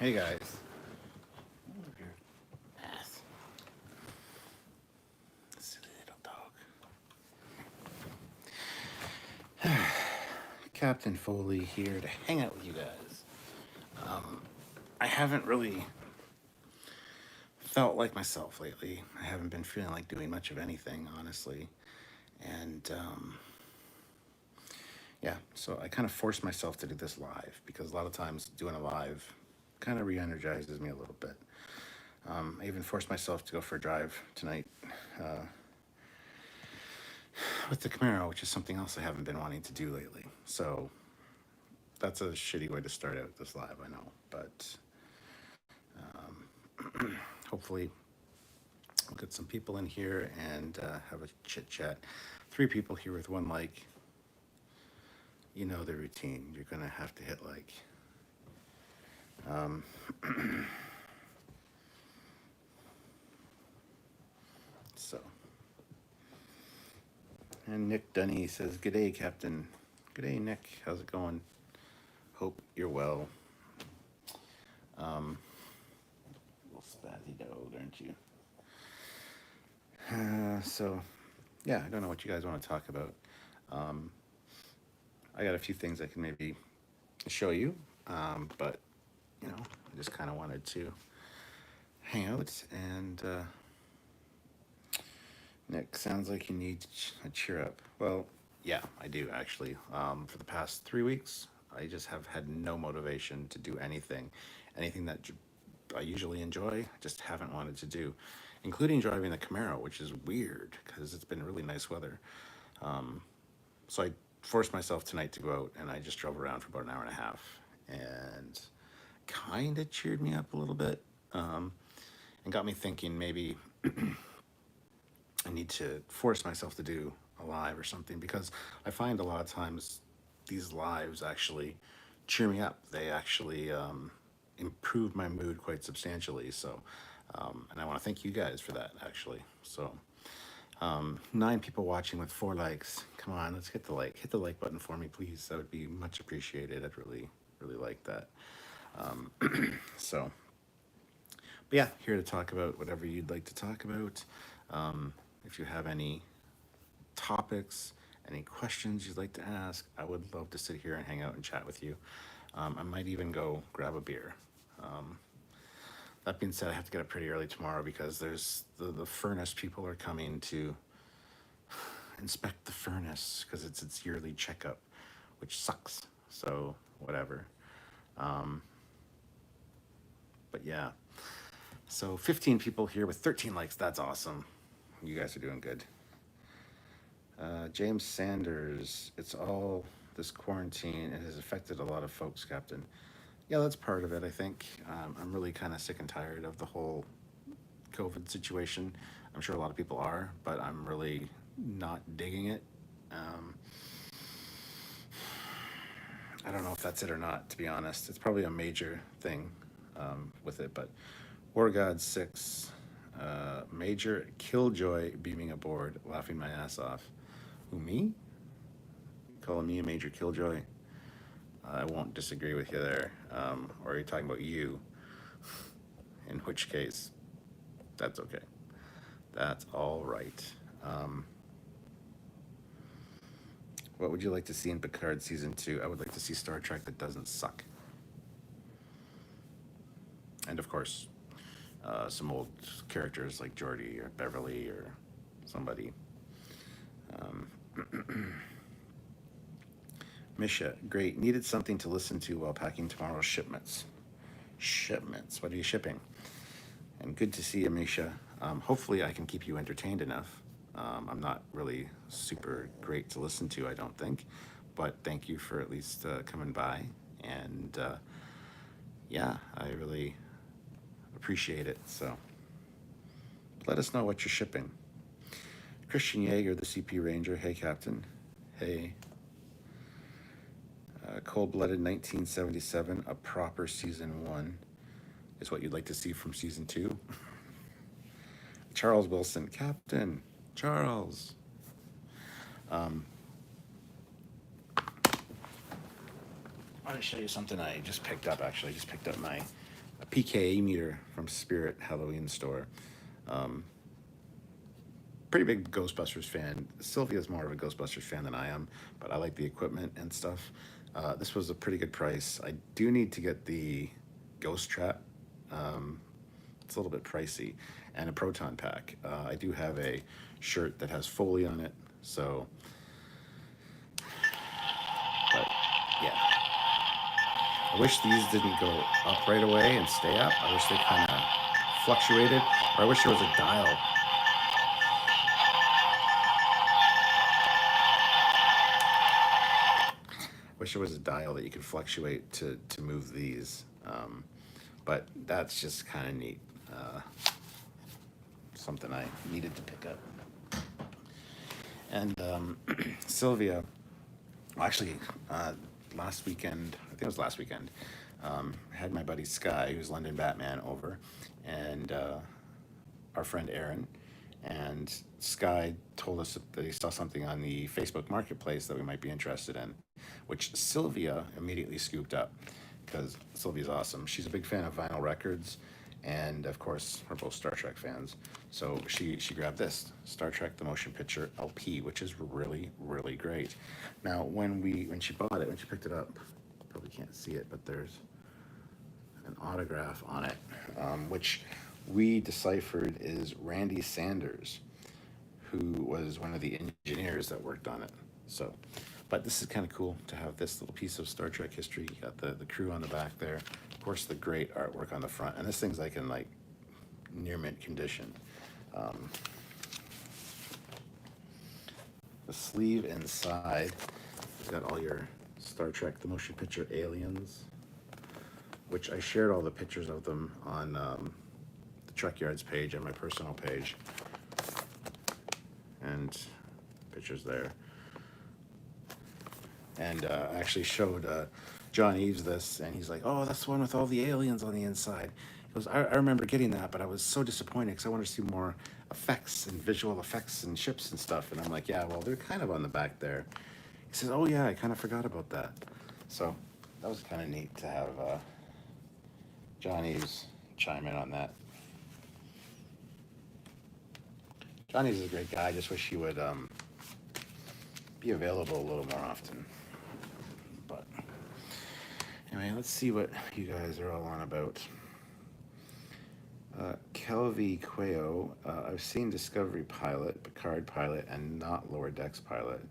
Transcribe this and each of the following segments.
Hey guys. Ass. Silly little dog. Captain Foley here to hang out with you guys. I haven't really felt like myself lately. I haven't been feeling like doing much of anything, honestly. And yeah, so I kind of forced myself to do this live because a lot of times doing a live kind of re-energizes me a little bit. I even forced myself to go for a drive tonight with the Camaro, which is something else I haven't been wanting to do lately. So that's a shitty way to start out this live, I know, but hopefully we'll get some people in here and have a chit chat. 3 people here with 1 like. You know the routine. You're gonna have to hit like. So, and Nick Dunny says, "G'day, Captain." G'day, Nick. How's it going? Hope you're well. Little spazzy dog, aren't you? So, yeah, I don't know what you guys want to talk about. I got a few things I can maybe show you, but you know, I just kind of wanted to hang out. And Nick, sounds like you need a cheer up. Well, yeah, I do actually. For the past 3 weeks, I just have had no motivation to do anything that I usually enjoy. I just haven't wanted to do, including driving the Camaro, which is weird because it's been really nice weather. So I forced myself tonight to go out, and I just drove around for about an hour and a half, and kind of cheered me up a little bit, and got me thinking maybe I need to force myself to do a live or something, because I find a lot of times these lives actually cheer me up. They actually improve my mood quite substantially. So, and I want to thank you guys for that, actually. So, 9 people watching with 4 likes. Come on, let's hit the like. Hit the like button for me, please. That would be much appreciated. I'd really, really like that. So, but yeah, here to talk about whatever you'd like to talk about. If you have any topics, any questions you'd like to ask, I would love to sit here and hang out and chat with you. I might even go grab a beer. That being said, I have to get up pretty early tomorrow because there's the furnace people are coming to inspect the furnace because it's its yearly checkup, which sucks. So whatever. But yeah. So 15 people here with 13 likes. That's awesome. You guys are doing good. James Sanders, it's all this quarantine. It has affected a lot of folks, Captain. Yeah, that's part of it, I think. I'm really kind of sick and tired of the whole COVID situation. I'm sure a lot of people are, but I'm really not digging it. I don't know if that's it or not, to be honest. It's probably a major thing with it, but War God 6, Major Killjoy beaming aboard, laughing my ass off. Who, me? Calling me a Major Killjoy? I won't disagree with you there. Or are you talking about you? In which case, that's okay. That's all right. What would you like to see in Picard Season 2? I would like to see Star Trek that doesn't suck. And of course, some old characters like Geordi or Beverly or somebody. Misha, great. Needed something to listen to while packing tomorrow's shipments. Shipments? What are you shipping? And good to see you, Misha. Hopefully I can keep you entertained enough. I'm not really super great to listen to, I don't think. But thank you for at least coming by. And yeah, I really appreciate it. So let us know what you're shipping. Christian Yeager, the CP Ranger. Hey, Captain. Hey. Cold-Blooded 1977, a proper Season 1 is what you'd like to see from Season 2. Charles Wilson, Captain. Charles. I want to show you something I just picked up, actually. I just picked up my PKA meter from Spirit Halloween store. Um, Pretty big Ghostbusters fan. Sylvia's more of a Ghostbusters fan than I am, but I like the equipment and stuff. This was a pretty good price. I do need to get the Ghost Trap. Um, it's a little bit pricey, and a proton pack. I do have a shirt that has Foley on it, so. But yeah, I wish these didn't go up right away and stay up. I wish they kind of fluctuated, or I wish there was a dial. Wish there was a dial that you could fluctuate to move these. But that's just kind of neat. Something I needed to pick up. And Sylvia, well, actually, last weekend, I think it was last weekend, I had my buddy Sky, who's London Batman, over, and our friend Aaron. And Sky told us that he saw something on the Facebook Marketplace that we might be interested in, which Sylvia immediately scooped up because Sylvia's awesome. She's a big fan of vinyl records, and of course, we're both Star Trek fans. So she grabbed this Star Trek: The Motion Picture LP, which is really, really great. Now, when she bought it, when she picked it up, probably can't see it, but there's an autograph on it, which we deciphered is Randy Sanders, who was one of the engineers that worked on it. So, but this is kind of cool to have this little piece of Star Trek history. You got the crew on the back there, of course the great artwork on the front, and this thing's like in like near mint condition. The sleeve inside, you got all your Star Trek: The Motion Picture aliens, which I shared all the pictures of them on the Trekyards page and my personal page, and pictures there. And I actually showed John Eves this, and he's like, "Oh, that's the one with all the aliens on the inside." He goes, I remember getting that, but I was so disappointed because I wanted to see more effects and visual effects and ships and stuff." And I'm like, "Yeah, well, they're kind of on the back there." He says, "Oh yeah, I kind of forgot about that." So that was kind of neat to have John Eves chime in on that. John Eves is a great guy. I just wish he would be available a little more often. But anyway, let's see what you guys are all on about. Kelvy Quayo, I've seen Discovery Pilot, Picard Pilot, and not Lower Decks Pilot.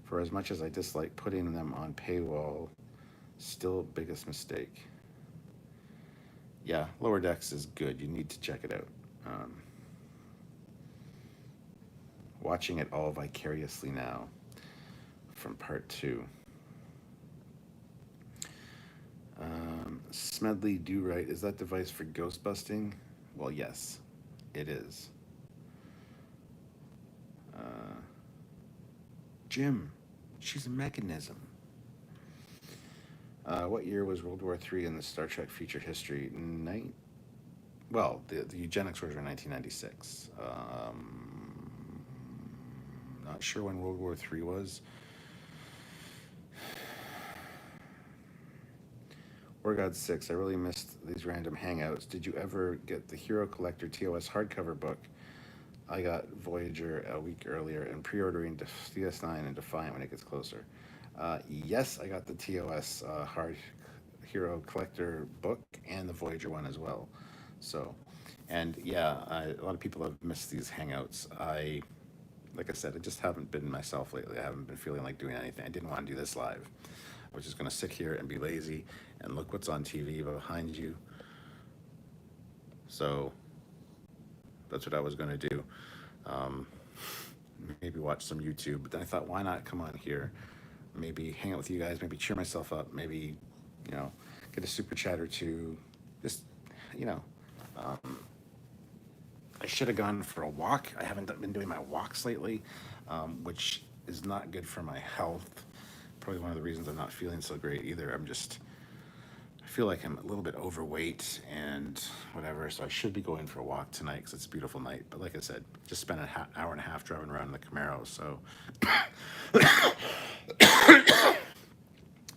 For as much as I dislike putting them on paywall, still biggest mistake. Yeah, Lower Decks is good. You need to check it out. Watching it all vicariously now from part 2. Smedley Do Right, is that device for ghost busting? Well, yes, it is. Jim, she's a mechanism. What year was World War III in the Star Trek featured history? Well, the eugenics wars were 1996. Not sure when World War III was. War God 6, I really missed these random hangouts. Did you ever get the Hero Collector TOS hardcover book? I got Voyager a week earlier and pre-ordering DS9 and Defiant when it gets closer. Yes, I got the TOS hard Hero Collector book and the Voyager one as well. So, and yeah, a lot of people have missed these hangouts. Like I said, I just haven't been myself lately. I haven't been feeling like doing anything. I didn't want to do this live. I was just going to sit here and be lazy and look what's on TV behind you. So that's what I was going to do. Maybe watch some YouTube. But then I thought, why not come on here? Maybe hang out with you guys. Maybe cheer myself up. Maybe, get a super chat or two. Just, I should have gone for a walk. I haven't been doing my walks lately, which is not good for my health. Probably one of the reasons I'm not feeling so great either. I feel like I'm a little bit overweight and whatever, so I should be going for a walk tonight because it's a beautiful night. But like I said, just spent an hour and a half driving around in the Camaro, so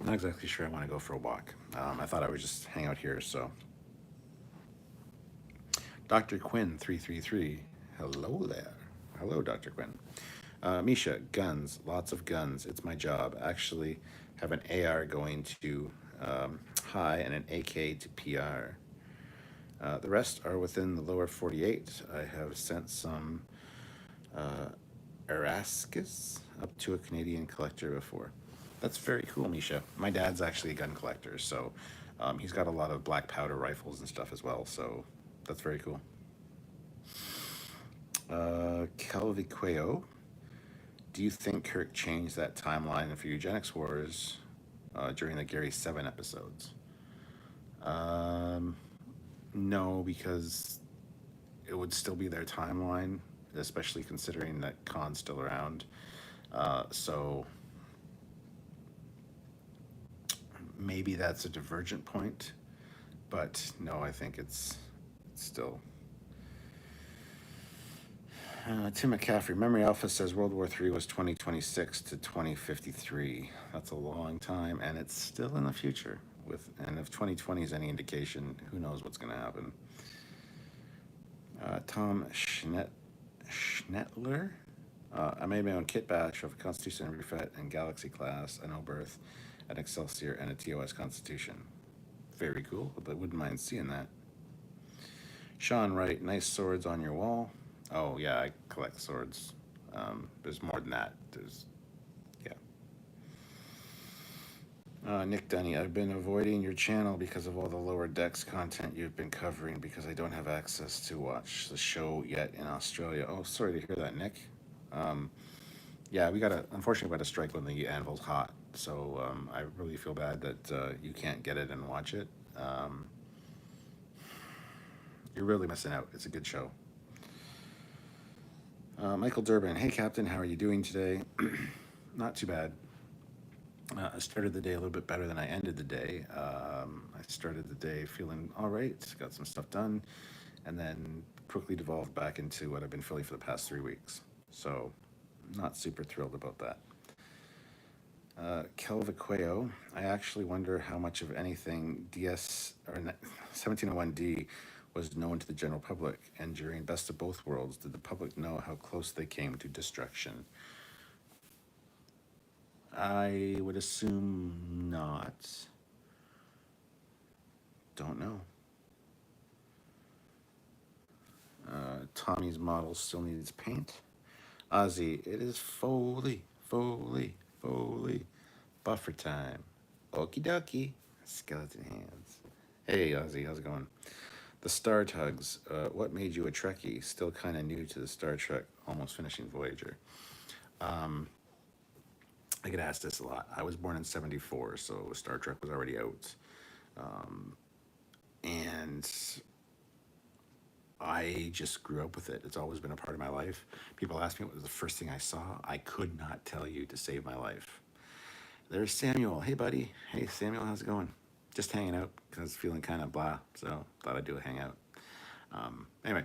I'm not exactly sure I want to go for a walk. I thought I would just hang out here, so Dr. Quinn 333. Hello there. Hello, Dr. Quinn. Misha, guns, lots of guns. It's my job. Actually, have an AR going to high and an AK to PR. The rest are within the lower 48. I have sent some uh, Erascus up to a Canadian collector before. That's very cool, Misha. My dad's actually a gun collector, so he's got a lot of black powder rifles and stuff as well, so that's very cool. Calviqueo, do you think Kirk changed that timeline for Eugenics Wars during the Gary 7 episodes? Um, no, because it would still be their timeline, especially considering that Khan's still around. So maybe that's a divergent point, but no, I think it's still. Tim McCaffrey, Memory Alpha says World War III was 2026 to 2053. That's a long time, and it's still in the future. And if 2020 is any indication, who knows what's going to happen. Tom Schnettler, I made my own kit batch of a Constitution and Refit and Galaxy class, an Birth, an Excelsior, and a TOS Constitution. Very cool, but wouldn't mind seeing that. Sean Wright, nice swords on your wall. Oh yeah, I collect swords. There's more than that. Yeah. Nick Dunny, I've been avoiding your channel because of all the lower decks content you've been covering because I don't have access to watch the show yet in Australia. Oh, sorry to hear that, Nick. Yeah, unfortunately, we got to strike when the anvil's hot. So I really feel bad that you can't get it and watch it. You're really missing out. It's a good show. Michael Durbin, hey Captain, how are you doing today? Not too bad. I started the day a little bit better than I ended the day. I started the day feeling all right, got some stuff done, and then quickly devolved back into what I've been feeling for the past 3 weeks. So, not super thrilled about that. Kelviqueo, I actually wonder how much of anything DS or 1701D was known to the general public, and during Best of Both Worlds, did the public know how close they came to destruction? I would assume not. Don't know. Tommy's model still needs paint. Ozzy, it is Foley. Buffer time. Okie dokie. Skeleton hands. Hey, Ozzy, how's it going? The Star Tugs, what made you a Trekkie? Still kind of new to the Star Trek, almost finishing Voyager. I get asked this a lot. I was born in '74, so Star Trek was already out. And I just grew up with it. It's always been a part of my life. People ask me what was the first thing I saw. I could not tell you to save my life. There's Samuel. Hey, buddy. Hey, Samuel, how's it going? Just hanging out because feeling kind of blah, so thought I'd do a hangout. Anyway,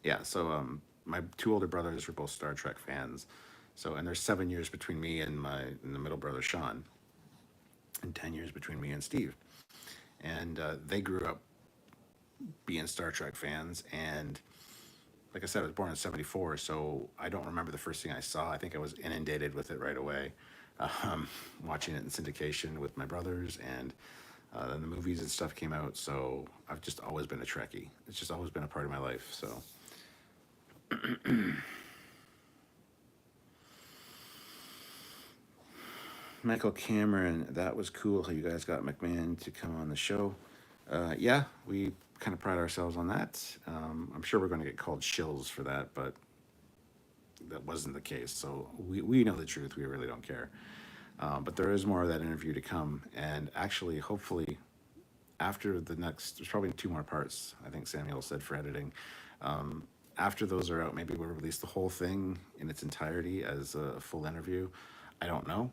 yeah, so my two older brothers were both Star Trek fans. So, and there's 7 years between me and the middle brother, Sean, and 10 years between me and Steve. And they grew up being Star Trek fans. And like I said, I was born in '74, so I don't remember the first thing I saw. I think I was inundated with it right away, watching it in syndication with my brothers, and then the movies and stuff came out. So I've just always been a Trekkie. It's just always been a part of my life. So. Michael Cameron, that was cool how you guys got McMahon to come on the show. Yeah, we kind of pride ourselves on that. I'm sure we're going to get called shills for that, but that wasn't the case. So we know the truth. We really don't care. But there is more of that interview to come. And actually, hopefully, after the next, there's probably 2 more parts, I think Samuel said, for editing. After those are out, maybe we'll release the whole thing in its entirety as a full interview. I don't know.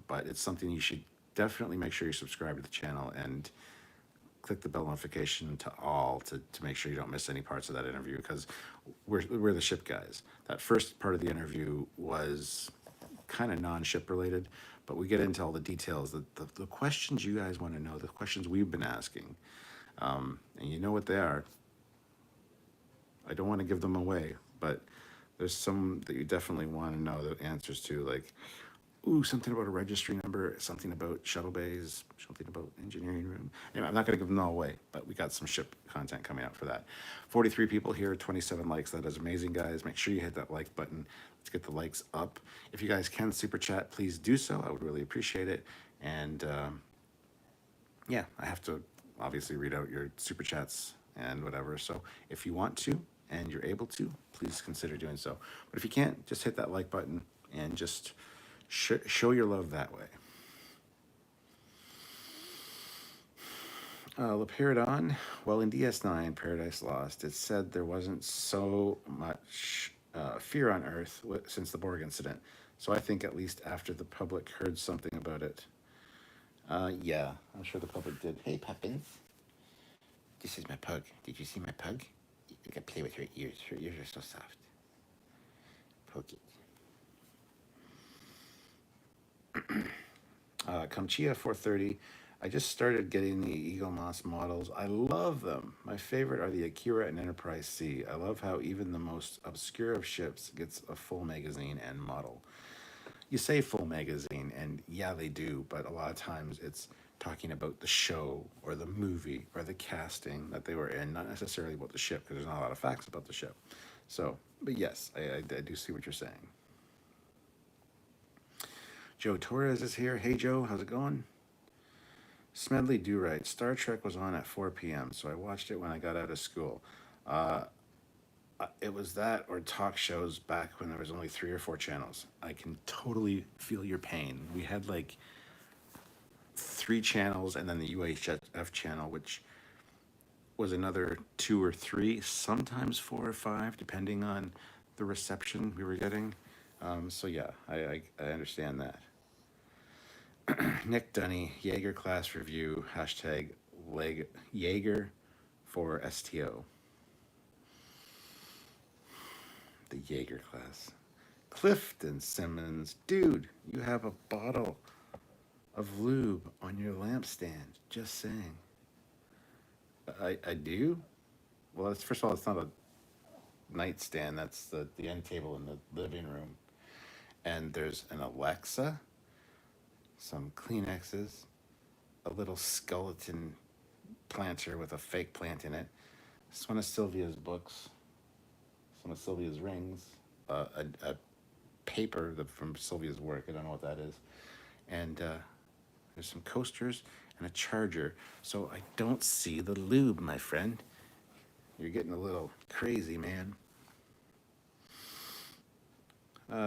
But it's something you should definitely make sure you subscribe to the channel and click the bell notification to all to make sure you don't miss any parts of that interview, because we're the ship guys. That first part of the interview was kind of non-ship related, but we get into all the details, the questions you guys want to know, the questions we've been asking, and you know what they are. I don't want to give them away, but there's some that you definitely want to know the answers to, like, ooh, something about a registry number, something about shuttle bays, something about engineering room. Anyway, I'm not going to give them all away, but we got some ship content coming out for that. 43 people here, 27 likes. That is amazing, guys. Make sure you hit that like button. Let's get the likes up. If you guys can super chat, please do so. I would really appreciate it. And yeah, I have to obviously read out your super chats and whatever. So if you want to and you're able to, please consider doing so. But if you can't, just hit that like button and just show your love that way. Leperidon, well, in DS9, Paradise Lost, it said there wasn't so much fear on Earth since the Borg incident. So I think at least after the public heard something about it. Yeah, I'm sure the public did. Hey, Poppins. This is my pug. Did you see my pug? You can play with her ears. Her ears are so soft. Poke it. Kamchia 430. I just started getting the Eagle Moss models. I love them. My favorite are the Akira and Enterprise C. I love how even the most obscure of ships gets a full magazine and model. You say full magazine, and yeah, they do, but a lot of times it's talking about the show or the movie or the casting that they were in, not necessarily about the ship, because there's not a lot of facts about the ship. So, but yes, I do see what you're saying. Joe Torres is here. Hey, Joe, how's it going? Smedley Do Right. Star Trek was on at 4 p.m., so I watched it when I got out of school. It was that or talk shows back when there was only 3 or 4 channels. I can totally feel your pain. We had like 3 channels and then the UHF channel, which was another 2 or 3, sometimes 4 or 5, depending on the reception we were getting. So yeah, I understand that. Nick Dunny, Jaeger class review, hashtag Jaeger for STO. The Jaeger class. Clifton Simmons, dude, you have a bottle of lube on your lampstand. Just saying. I do? Well, it's, first of all, it's not a nightstand. That's the end table in the living room. And there's an Alexa, some Kleenexes, a little skeleton planter with a fake plant in it. It's one of Sylvia's books, some of Sylvia's rings, a paper from Sylvia's work. I don't know what that is. And there's some coasters and a charger. So I don't see the lube, my friend. You're getting a little crazy, man.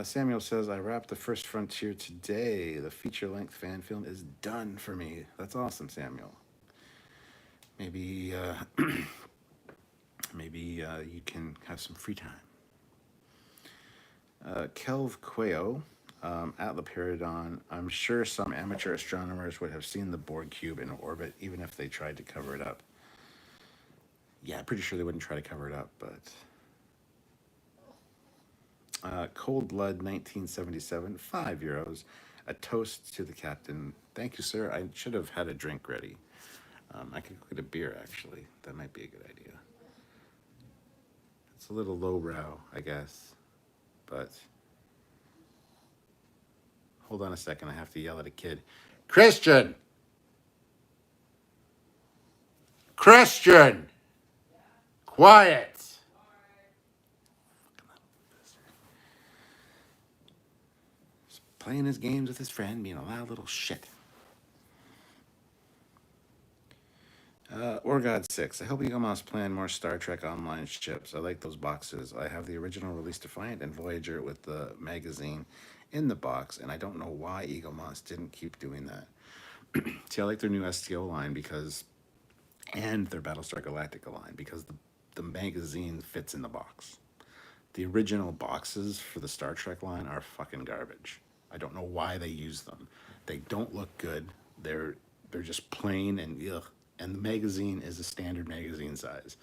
Samuel says, I wrapped the first Frontier today. The feature-length fan film is done for me. That's awesome, Samuel. Maybe maybe you can have some free time. Kelv Quayo, at Leperidon, I'm sure some amateur astronomers would have seen the Borg cube in orbit, even if they tried to cover it up. Yeah, I'm pretty sure they wouldn't try to cover it up, but... Cold Blood 1977, €5. A toast to the captain. Thank you, sir. I should have had a drink ready. I could get a beer, actually. That might be a good idea. It's a little lowbrow, I guess. But hold on a second. I have to yell at a kid. Christian! Christian! Quiet! Playing his games with his friend, being a loud little shit. Orgod 6. I hope Eagle Moss plan more Star Trek Online ships. I like those boxes. I have the original Release Defiant and Voyager with the magazine in the box, and I don't know why Eagle Moss didn't keep doing that. See, I like their new STO line because, and their Battlestar Galactica line, because the magazine fits in the box. The original boxes for the Star Trek line are fucking garbage. I don't know why they use them. They don't look good. They're just plain and ugh. And the magazine is a standard magazine size.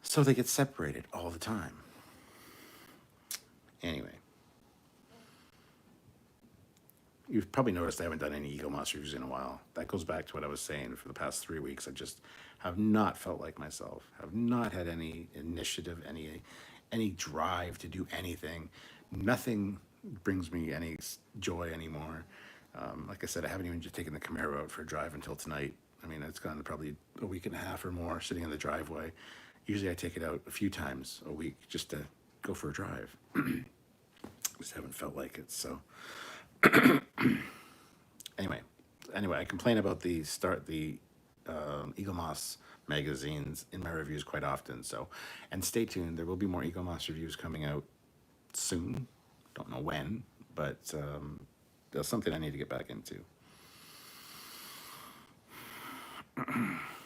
So they get separated all the time. Anyway. you've probably noticed I haven't done any Eagle Moss reviews in a while. That goes back to what I was saying for the past 3 weeks. I just have not felt like myself. Have not had any initiative, any drive to do anything. Nothing brings me any joy anymore. Like I said, I haven't even just taken the Camaro out for a drive until tonight. I mean, it's gone probably a week and a half or more sitting in the driveway. Usually I take it out a few times a week just to go for a drive. Just haven't felt like it. So anyway, I complain about the Eagle Moss magazines in my reviews quite often. So, and stay tuned. There will be more Eagle Moss reviews coming out soon. Don't know when, but that's something I need to get back into.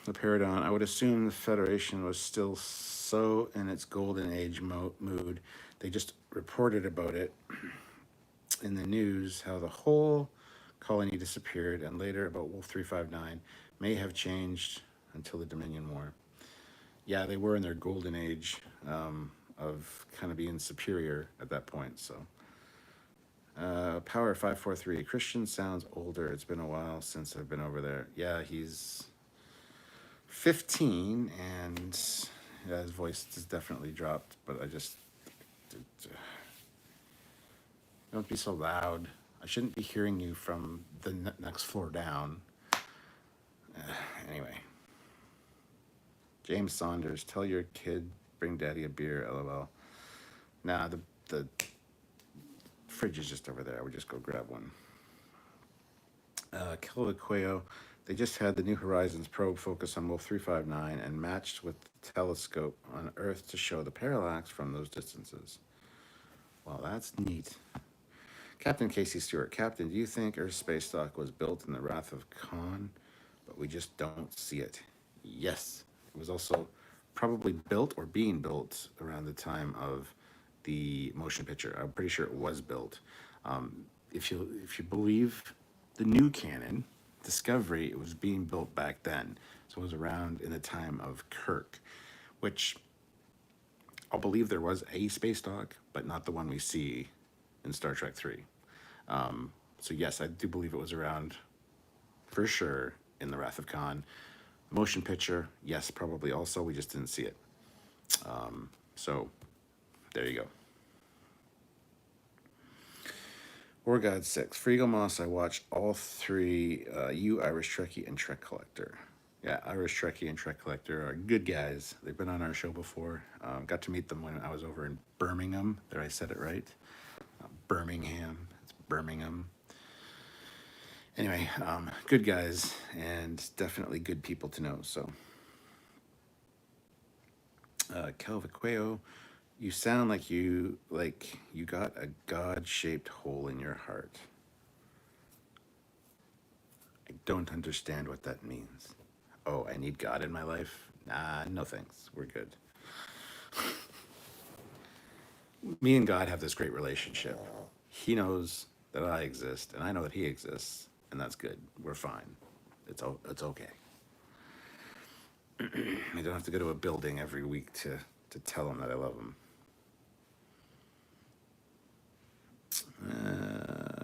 The Paradigm. I would assume the Federation was still so in its golden age mood. They just reported about it in the news, how the whole colony disappeared, and later about Wolf 359 may have changed until the Dominion War. Yeah, they were in their golden age of kind of being superior at that point. So, Power 543. Christian sounds older. It's been a while since I've been over there. Yeah, he's 15, and yeah, his voice has definitely dropped. But I just don't be so loud. I shouldn't be hearing you from the next floor down. Anyway. James Saunders, tell your kid, bring daddy a beer, lol. Nah, the fridge is just over there. I would just go grab one. Kilvaqueo, they just had the New Horizons probe focus on Wolf 359 and matched with the telescope on Earth to show the parallax from those distances. Well, that's neat. Captain Casey Stewart, Captain, do you think Earth's space dock was built in the Wrath of Khan, but we just don't see it? Yes. It was also probably built or being built around the time of the motion picture. I'm pretty sure it was built. If you believe the new canon, Discovery, it was being built back then. So it was around in the time of Kirk, which I'll believe there was a space dock, but not the one we see in Star Trek 3. So yes, I do believe it was around for sure in the Wrath of Khan. Motion picture, yes, probably also. We just didn't see it. So there you go. War God 6. For Eagle Moss, I watched all three, You, Irish Trekkie, and Trek Collector. Yeah, Irish Trekkie and Trek Collector are good guys. They've been on our show before. Got to meet them when I was over in Birmingham. There, I said it right. Birmingham. It's Birmingham. Anyway, good guys and definitely good people to know. So, Calvaqueo, you sound like you got a God-shaped hole in your heart. I don't understand what that means. Oh, I need God in my life? Nah, no thanks. We're good. Me and God have this great relationship. He knows that I exist, and I know that he exists, and that's good. We're fine. It's okay. I don't have to go to a building every week to tell him that I love him.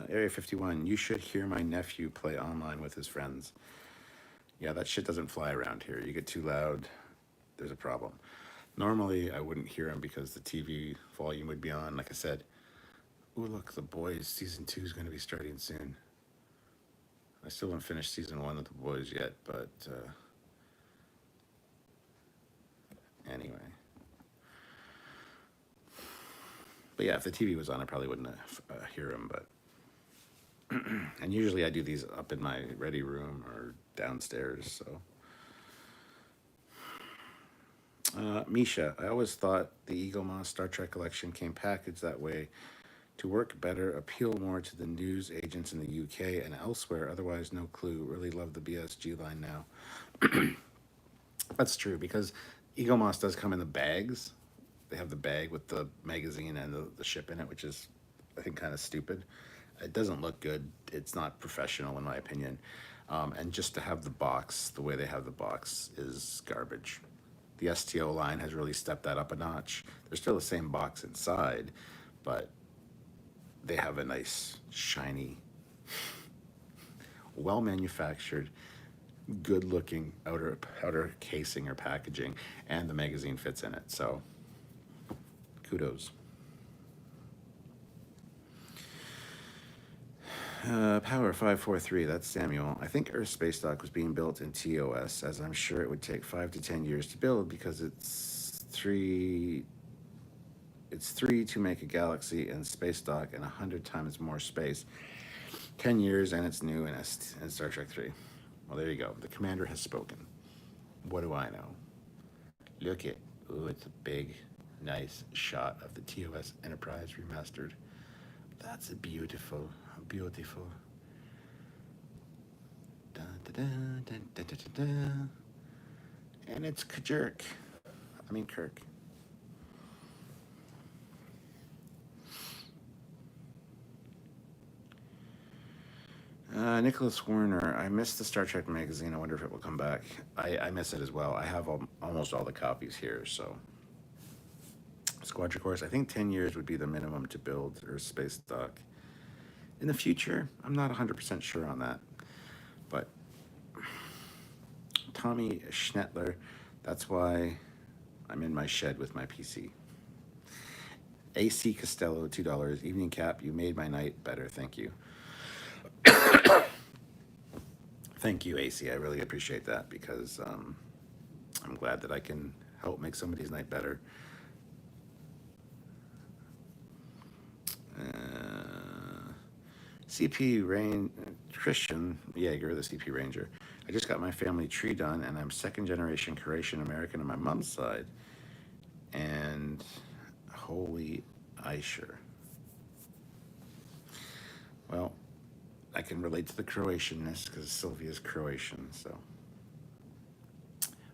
Area 51, you should hear my nephew play online with his friends. Yeah, that shit doesn't fly around here. You get too loud, there's a problem. Normally, I wouldn't hear him because the TV volume would be on. Like I said, ooh, look, The Boys Season 2 is going to be starting soon. I still haven't finished Season 1 of The Boys yet, but anyway. But yeah, if the TV was on, I probably wouldn't hear him, but... And usually I do these up in my ready room or downstairs, so... Misha, I always thought the Eagle Moss Star Trek collection came packaged that way to work better, appeal more to the news agents in the UK and elsewhere. Otherwise, no clue. Really love the BSG line now. That's true, because Eagle Moss does come in the bags. They have the bag with the magazine and the ship in it, which is, I think, kind of stupid. It doesn't look good. It's not professional, in my opinion. And just to have the box, the way they have the box, is garbage. The STO line has really stepped that up a notch. There's still the same box inside, but they have a nice, shiny Well manufactured, good looking outer casing or packaging, and the magazine fits in it. So kudos. Power 543, that's Samuel. I think Earth Space Dock was being built in TOS, as I'm sure it would take 5 to 10 years to build because it's three to make a galaxy and space dock and 100 times more space. 10 years and it's new in Star Trek 3. Well, there you go. The commander has spoken. What do I know? Look at, ooh, it's a big, nice shot of the TOS Enterprise remastered. That's beautiful, beautiful. Da, da, da, da, da, da, da. And it's Kirk. Kirk. Nicholas Werner, I missed the Star Trek magazine. I wonder if it will come back. I miss it as well. I have almost all the copies here, so. Squadron Course, I think 10 years would be the minimum to build Earth Space Dock. In the future, I'm not 100% sure on that. But Tommy Schnettler, that's why I'm in my shed with my PC. AC Costello, $2. Evening Cap, you made my night better. Thank you. Thank you, AC. I really appreciate that because I'm glad that I can help make somebody's night better. CP Rain Christian Jaeger, the CP Ranger. I just got my family tree done, and I'm second generation Croatian American on my mom's side. And holy Eicher. Well, I can relate to the Croatianness because Sylvia's Croatian. So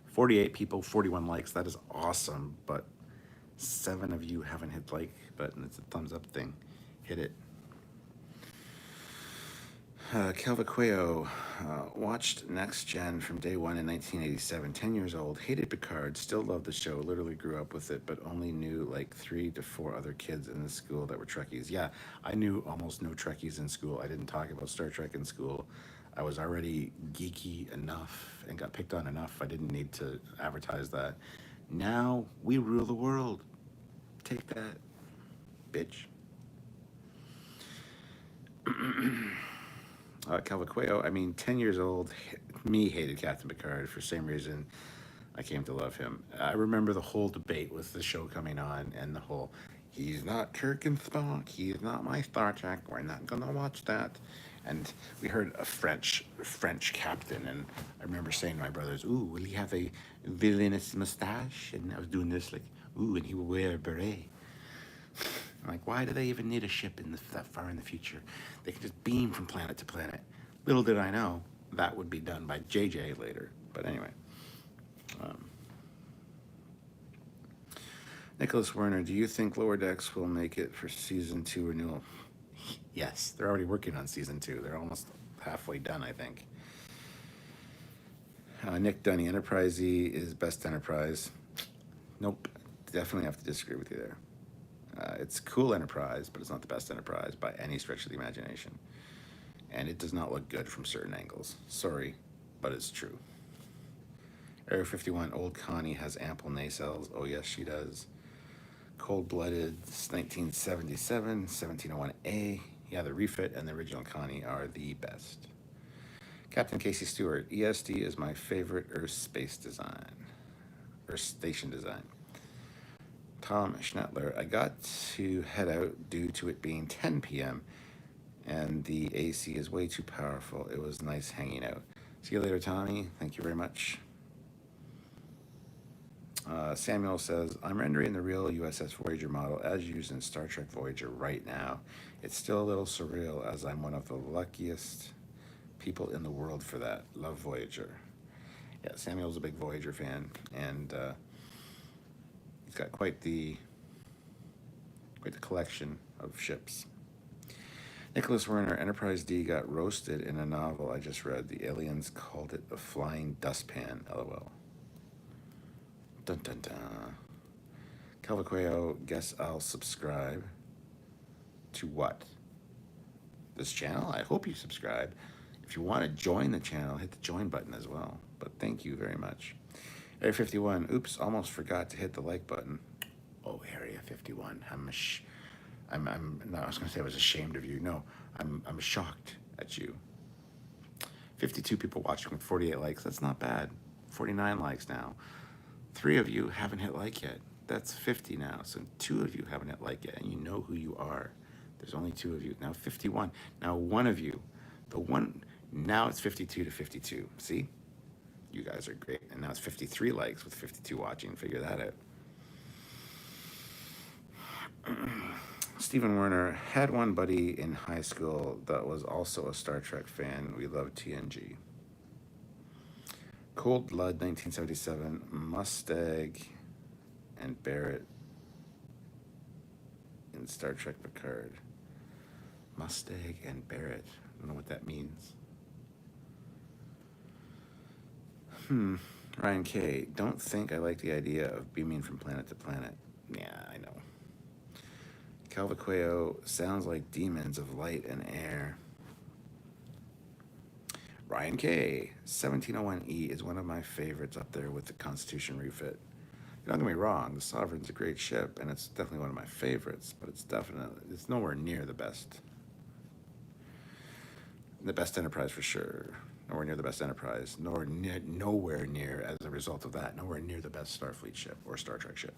48 people, 41 likes. That is awesome. But 7 of you haven't hit like button. It's a thumbs up thing. Hit it. Calvaqueo watched Next Gen from day one in 1987, 10 years old, hated Picard, still loved the show, literally grew up with it, but only knew like 3 to 4 other kids in the school that were Trekkies. Yeah, I knew almost no Trekkies in school. I didn't talk about Star Trek in school. I was already geeky enough and got picked on enough. I didn't need to advertise that. Now we rule the world. Take that, bitch. Calvaqueo, 10 years old, me hated Captain Picard for the same reason I came to love him. I remember the whole debate with the show coming on and the whole, he's not Kirk and Spock, he's not my Star Trek, we're not gonna watch that. And we heard a French captain, and I remember saying to my brothers, ooh, will he have a villainous mustache? And I was doing this like, ooh, and he will wear a beret. I'm like, why do they even need a ship that far in the future? They can just beam from planet to planet. Little did I know that would be done by JJ later. But anyway. Nicholas Werner, do you think Lower Decks will make it for Season 2 renewal? Yes, they're already working on Season 2. They're almost halfway done, I think. Nick Dunny, Enterprise E is best Enterprise. Nope, definitely have to disagree with you there. It's cool Enterprise, but it's not the best Enterprise by any stretch of the imagination. And it does not look good from certain angles. Sorry, but it's true. Area 51, Old Connie has ample nacelles. Oh, yes, she does. Cold-Blooded, 1977, 1701A. Yeah, the refit and the original Connie are the best. Captain Casey Stewart, ESD is my favorite Earth space design. Earth station design. Tom Schnettler, I got to head out due to it being 10 p.m. and the AC is way too powerful. It was nice hanging out. See you later, Tommy. Thank you very much. Samuel says, I'm rendering the real USS Voyager model as used in Star Trek Voyager right now. It's still a little surreal as I'm one of the luckiest people in the world for that. Love Voyager. Yeah, Samuel's a big Voyager fan, and he's got quite the collection of ships. Nicholas Werner, Enterprise D got roasted in a novel I just read. The aliens called it a flying dustpan, LOL. Dun dun dun. Calvaqueo, guess I'll subscribe. To what? this channel. I hope you subscribe. If you want to join the channel, hit the join button as well. But thank you very much. Area 51. Oops, almost forgot to hit the like button. Oh, Area 51. No, I was going to say I was ashamed of you. No, I'm shocked at you. 52 people watching with 48 likes. That's not bad. 49 likes now. 3 of you haven't hit like yet. That's 50 now. So 2 of you haven't hit like yet, and you know who you are. There's only 2 of you. Now 51. Now 1 of you. Now it's 52 to 52. See? You guys are great. And now it's 53 likes with 52 watching. Figure that out. Stephen Werner had one buddy in high school that was also a Star Trek fan. We love TNG. Cold Blood, 1977. Mustang and Barrett in Star Trek Picard. Mustang and Barrett. I don't know what that means. Ryan K. Don't think I like the idea of beaming from planet to planet. Yeah, I know. Calvaqueo sounds like demons of light and air. Ryan K. 1701E is one of my favorites up there with the Constitution refit. Don't get me wrong, the Sovereign's a great ship, and it's definitely one of my favorites, but it's nowhere near the best. The best Enterprise for sure. Nowhere near the best Enterprise. Nowhere near, as a result of that, nowhere near the best Starfleet ship or Star Trek ship.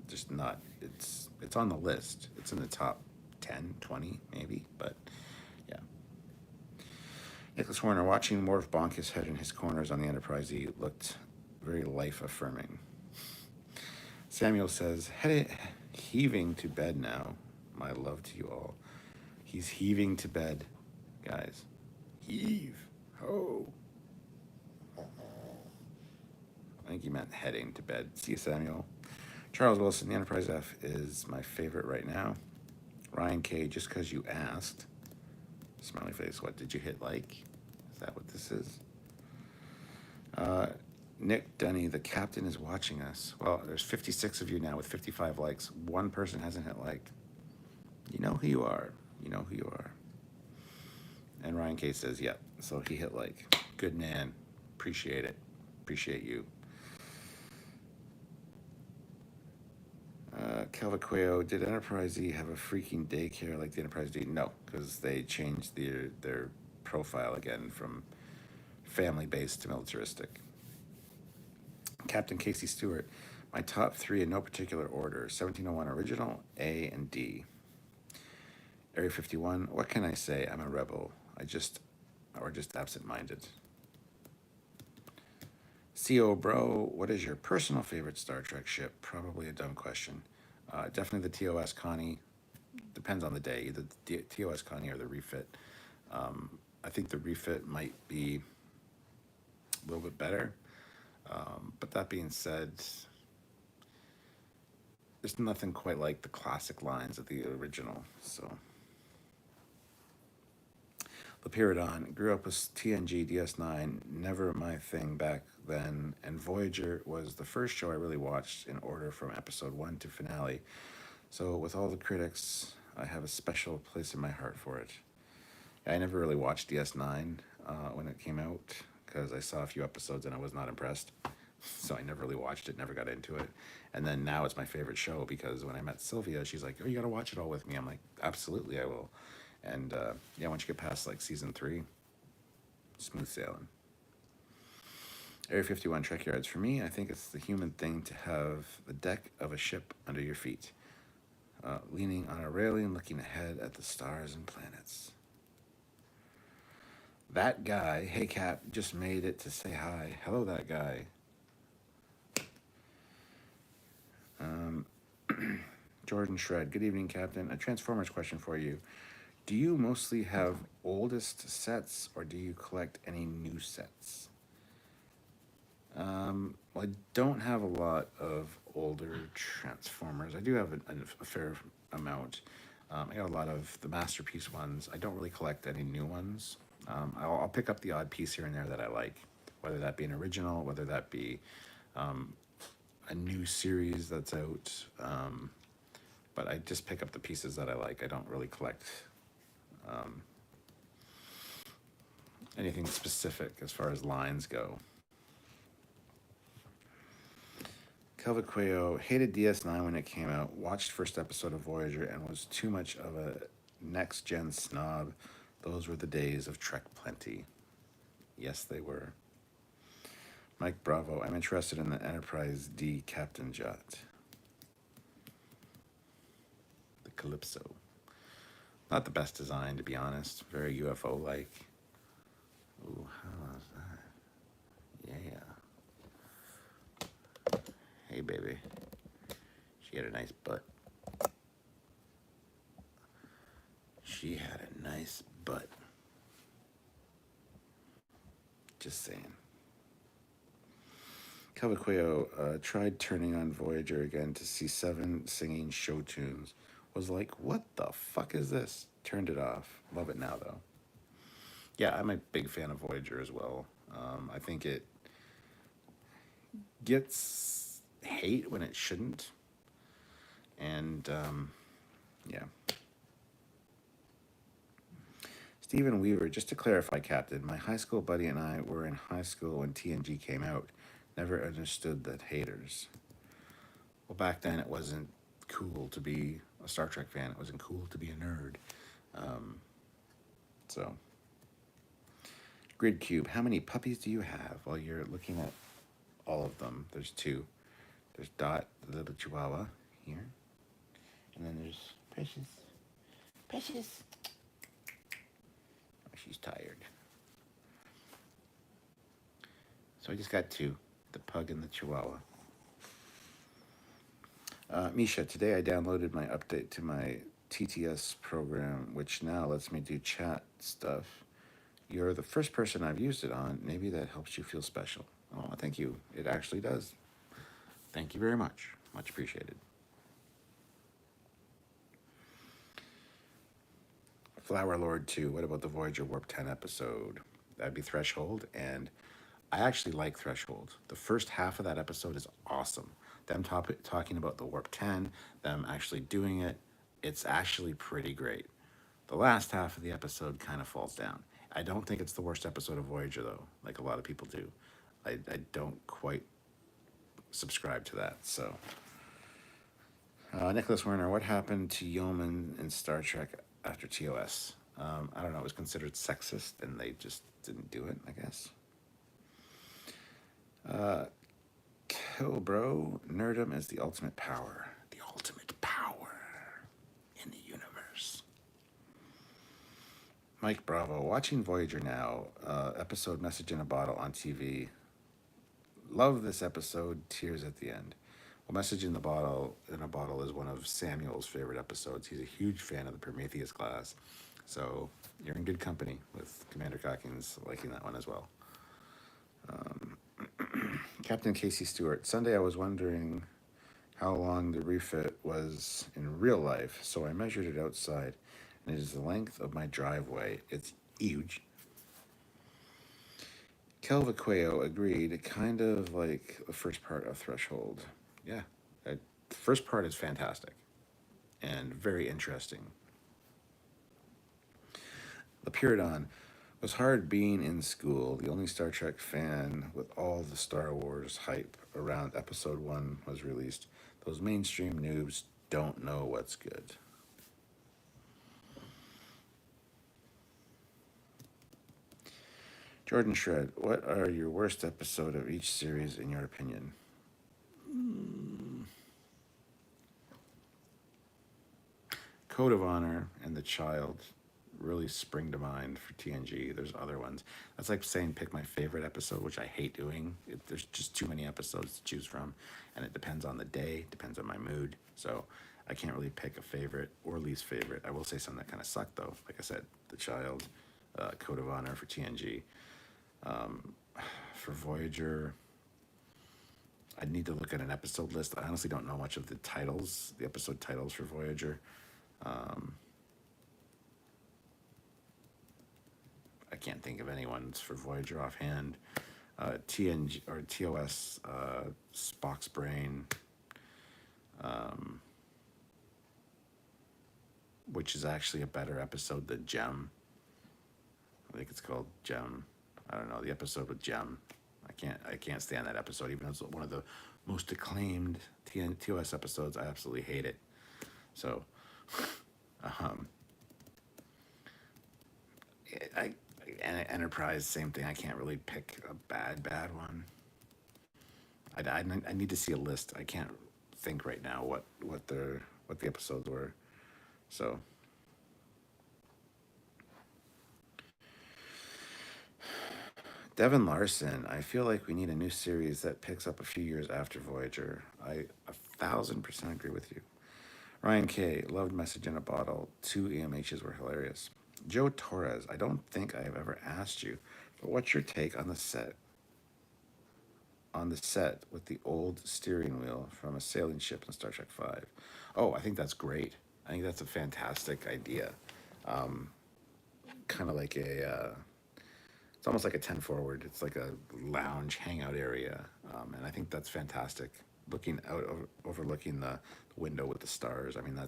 Just not. It's on the list. It's in the top 10, 20 maybe, but yeah. Nicholas Warner, watching Worf bonk his head in his corners on the Enterprise E looked very life-affirming. Samuel says, heaving to bed now. My love to you all. He's heaving to bed, guys. Heave. Oh. I think he meant heading to bed. See you, Samuel. Charles Wilson, the Enterprise F is my favorite right now. Ryan K, just because you asked. Smiley face, what, did you hit like? Is that what this is? Nick Dunny, the captain is watching us. Well, there's 56 of you now with 55 likes. 1 person hasn't hit like. You know who you are. You know who you are. And Ryan K says, yep. So he hit like. Good man. Appreciate it. Appreciate you. Calvaqueo, did Enterprise E have a freaking daycare like the Enterprise D? No, because they changed their profile again from family-based to militaristic. Captain Casey Stewart, my top 3 in no particular order. 1701 original, A, and D. Area 51, what can I say? I'm a rebel. Just absent-minded. CO Bro, what is your personal favorite Star Trek ship? Probably a dumb question. Definitely the TOS Connie. Depends on the day, either the TOS Connie or the refit. I think the refit might be a little bit better. But that being said, there's nothing quite like the classic lines of the original. So, Lepiridon, grew up with TNG, DS9, never my thing back then, and Voyager was the first show I really watched in order from episode 1 to finale. So with all the critics, I have a special place in my heart for it. I never really watched DS9 when it came out, because I saw a few episodes and I was not impressed. So I never really watched it, never got into it. And then now it's my favorite show, because when I met Sylvia, she's like, oh, you got to watch it all with me. I'm like, absolutely, I will. And yeah, once you get past like season 3, smooth sailing. Area 51 Trekyards. For me, I think it's the human thing to have the deck of a ship under your feet, leaning on a railing, looking ahead at the stars and planets. That guy, hey Cap, just made it to say hi. Hello, that guy. Jordan Shred. Good evening, Captain. A Transformers question for you. Do you mostly have oldest sets, or do you collect any new sets? Well, I don't have a lot of older Transformers. I do have a fair amount. I got a lot of the Masterpiece ones. I don't really collect any new ones. I'll pick up the odd piece here and there that I like, whether that be an original, whether that be a new series that's out. But I just pick up the pieces that I like. I don't really collect anything specific as far as lines go. Calvaqueo hated DS9 when it came out, watched first episode of Voyager, and was too much of a next-gen snob. Those were the days of Trek plenty. Yes, they were. Mike Bravo, I'm interested in the Enterprise D Captain Jet. The Calypso. Not the best design, to be honest. Very UFO-like. Ooh, how was that? Yeah. Hey, baby. She had a nice butt. She had a nice butt. Just saying. Calvaqueo tried turning on Voyager again to see Seven singing show tunes. Was like, what the fuck is this? Turned it off. Love it now, though. Yeah, I'm a big fan of Voyager as well. I think it gets hate when it shouldn't. And, yeah. Stephen Weaver, just to clarify, Captain, my high school buddy and I were in high school when TNG came out. Never understood that haters. Well, back then it wasn't cool to be a Star Trek fan. It wasn't cool to be a nerd. So, Grid Cube, how many puppies do you have? Well, you're looking at all of them. There's two. There's Dot, the little chihuahua, here. And then there's Precious. Precious. Oh, she's tired. So I just got two. The pug and the chihuahua. Misha, today I downloaded my update to my TTS program, which now lets me do chat stuff. You're the first person I've used it on. Maybe that helps you feel special. Oh, thank you. It actually does. Thank you very much. Much appreciated. Flower Lord 2. What about the Voyager Warp 10 episode? That'd be Threshold, and I actually like Threshold. The first half of that episode is awesome. Them talking about the Warp 10, them actually doing it, it's actually pretty great. The last half of the episode kind of falls down. I don't think it's the worst episode of Voyager, though, like a lot of people do. I don't quite subscribe to that, so. Nicholas Werner, what happened to Yeoman in Star Trek after TOS? I don't know, it was considered sexist, and they just didn't do it, I guess. Kill bro, nerdom is the ultimate power. The ultimate power in the universe. Mike Bravo, watching Voyager now, episode Message in a Bottle on TV. Love this episode, tears at the end. Well, Message in a Bottle is one of Samuel's favorite episodes. He's a huge fan of the Prometheus class. So you're in good company with Commander Calkins liking that one as well. Captain Casey Stewart. Sunday I was wondering how long the refit was in real life, so I measured it outside, and it is the length of my driveway. It's huge. Calvaqueo agreed, kind of like the first part of Threshold. Yeah, the first part is fantastic and very interesting. The Pyridon. Was hard being in school, the only Star Trek fan with all the Star Wars hype around episode 1 was released. Those mainstream noobs don't know what's good. Jordan Shred, what are your worst episode of each series in your opinion? Code of Honor and The Child really spring to mind for TNG. There's other ones. That's like saying pick my favorite episode, which I hate doing. There's just too many episodes to choose from, and it depends on the day, depends on my mood. So I can't really pick a favorite or least favorite. I will say something that kind of sucked, though. Like I said, The Child, Code of Honor for TNG. For Voyager, I'd need to look at an episode list. I honestly don't know much of the titles, the episode titles for Voyager. I can't think of any ones for Voyager offhand. TNG or TOS, Spock's Brain, which is actually a better episode than Gem. I think it's called Gem. I don't know, the episode with Gem. I can't stand that episode, even though it's one of the most acclaimed TOS episodes. I absolutely hate it. So, um, I Enterprise, same thing. I can't really pick a bad one. I need to see a list. I can't think right now what the episodes were. So Devin Larson, I feel like we need a new series that picks up a few years after Voyager. I 1,000% agree with you. Ryan K. Loved Message in a Bottle. 2 EMHs were hilarious. Joe Torres, I don't think I have ever asked you, but what's your take on the set with the old steering wheel from a sailing ship in Star Trek Five? Oh, I think that's great. I think that's a fantastic idea. Um, kind of like it's almost like a 10 forward. It's like a lounge hangout area. And I think that's fantastic. Looking out, overlooking the window with the stars. I mean, I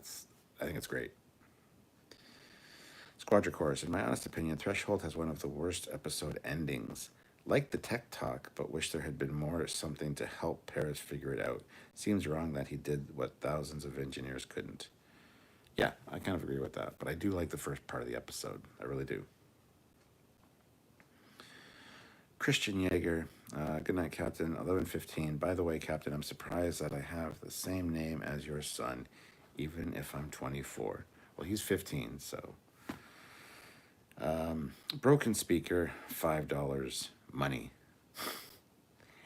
think it's great. Squadra Chorus, in my honest opinion, Threshold has one of the worst episode endings. Like the tech talk, but wish there had been more something to help Paris figure it out. Seems wrong that he did what thousands of engineers couldn't. Yeah, I kind of agree with that, but I do like the first part of the episode. I really do. Christian Yeager, good night, Captain. 11:15. By the way, Captain, I'm surprised that I have the same name as your son, even if I'm 24. Well, he's 15, so. Broken speaker, $5. Money.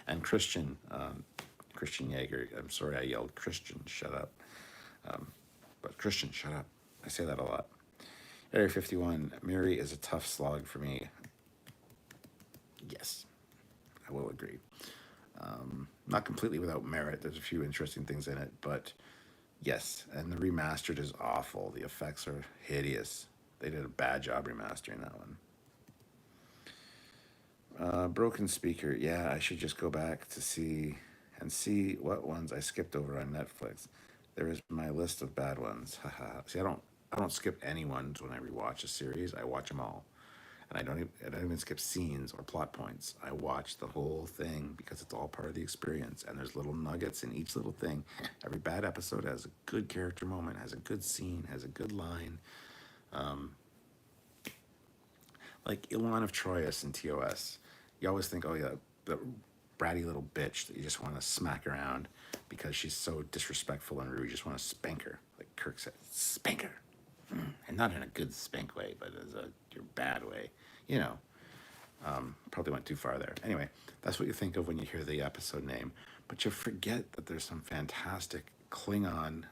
And Christian Yeager. I'm sorry I yelled Christian. Shut up. But Christian, shut up. I say that a lot. Area 51. Miri is a tough slog for me. Yes, I will agree. Not completely without merit. There's a few interesting things in it, but yes. And the remastered is awful. The effects are hideous. They did a bad job remastering that one. Broken speaker. Yeah, I should just go back to see what ones I skipped over on Netflix. There is my list of bad ones. Haha. See, I don't skip any ones when I rewatch a series. I watch them all. And I don't even skip scenes or plot points. I watch the whole thing because it's all part of the experience. And there's little nuggets in each little thing. Every bad episode has a good character moment, has a good scene, has a good line. Um, like Ilan of Troyes in TOS. You always think, oh yeah, the bratty little bitch that you just want to smack around because she's so disrespectful and rude. You just want to spank her, like Kirk said, spank her. And not in a good spank way, but as your bad way. You know, probably went too far there. Anyway, that's what you think of when you hear the episode name. But you forget that there's some fantastic Klingon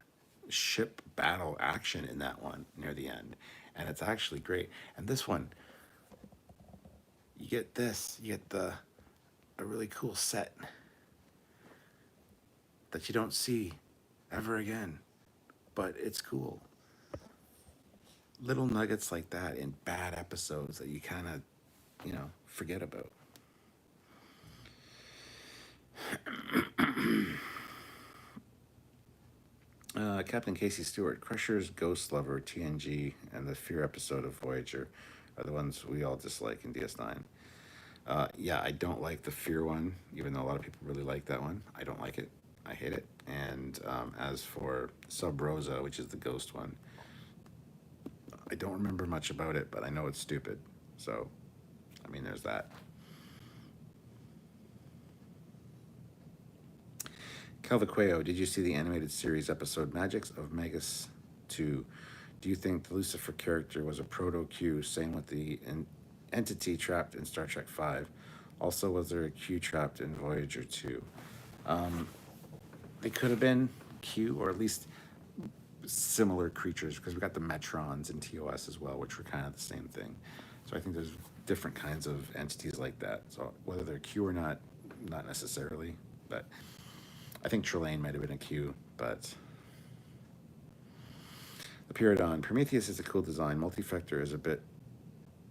ship battle action in that one near the end. And it's actually great. And this one, you get a really cool set that you don't see ever again. But it's cool. Little nuggets like that in bad episodes that you kind of, forget about. Captain Casey Stewart, Crusher's Ghost Lover, TNG, and the Fear episode of Voyager are the ones we all dislike in DS9. Yeah, I don't like the Fear one, even though a lot of people really like that one. I don't like it. I hate it. And as for Sub Rosa, which is the ghost one, I don't remember much about it, but I know it's stupid. So, I mean, there's that. Calvaqueo, did you see the animated series episode Magics of Magus 2? Do you think the Lucifer character was a proto-Q, same with the entity trapped in Star Trek 5? Also, was there a Q trapped in Voyager 2? They could have been Q, or at least similar creatures, because we got the Metrons in TOS as well, which were kind of the same thing. So I think there's different kinds of entities like that. So whether they're Q or not necessarily, but I think Trelane might have been a Q, but the Pyridon. Prometheus is a cool design. Multifector is a bit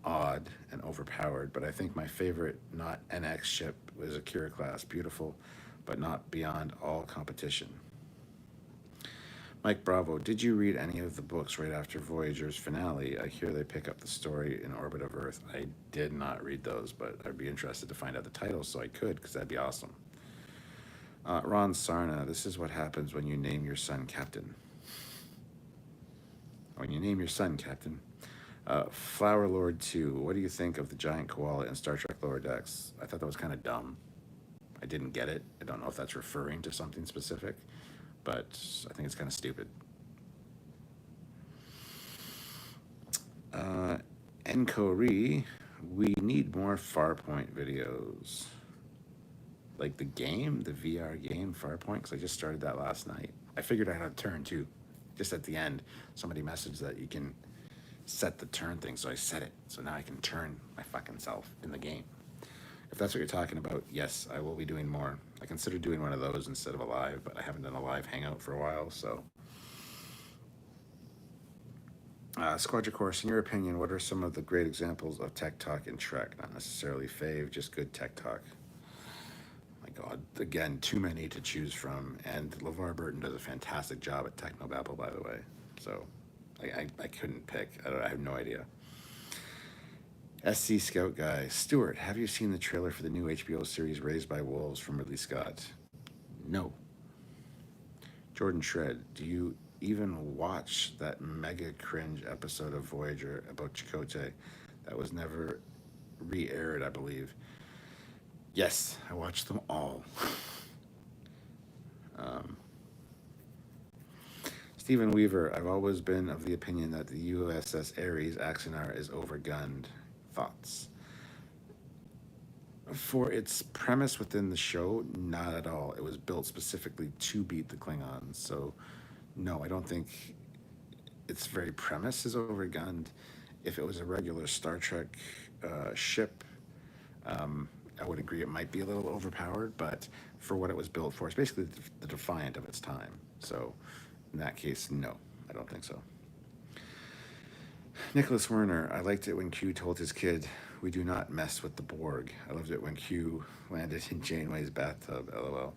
odd and overpowered, but I think my favorite not NX ship was Akira class. Beautiful, but not beyond all competition. Mike Bravo, did you read any of the books right after Voyager's finale? I hear they pick up the story in orbit of Earth. I did not read those, but I'd be interested to find out the titles so I could, because that'd be awesome. Ron Sarna, this is what happens when you name your son Captain. When you name your son Captain. Flower Lord 2, what do you think of the giant koala in Star Trek Lower Decks? I thought that was kind of dumb. I didn't get it. I don't know if that's referring to something specific, but I think it's kind of stupid. Enkori, we need more Farpoint videos. Like the game, the VR game Farpoint, because I just started that last night. I figured out how to turn too. Just at the end, somebody messaged that you can set the turn thing, so I set it. So now I can turn my fucking self in the game. If that's what you're talking about, yes, I will be doing more. I consider doing one of those instead of a live, but I haven't done a live Hangout for a while, so. Squadra Course, in your opinion, what are some of the great examples of tech talk in Trek? Not necessarily fave, just good tech talk. My God, again, too many to choose from, and LeVar Burton does a fantastic job at Technobabble, by the way. So I couldn't pick. I have no idea. SC Scout Guy. Stuart, have you seen the trailer for the new HBO series Raised by Wolves from Ridley Scott? No. Jordan Shred, do you even watch that mega cringe episode of Voyager about Chakotay that was never re-aired, I believe? Yes, I watched them all. Stephen Weaver, I've always been of the opinion that the USS Ares Axanar is overgunned. Thoughts? For its premise within the show, not at all. It was built specifically to beat the Klingons. So, no, I don't think its very premise is overgunned. If it was a regular Star Trek ship, I would agree it might be a little overpowered, but for what it was built for, it's basically the Defiant of its time. So, in that case, no, I don't think so. Nicholas Werner, I liked it when Q told his kid, "We do not mess with the Borg." I loved it when Q landed in Janeway's bathtub, lol.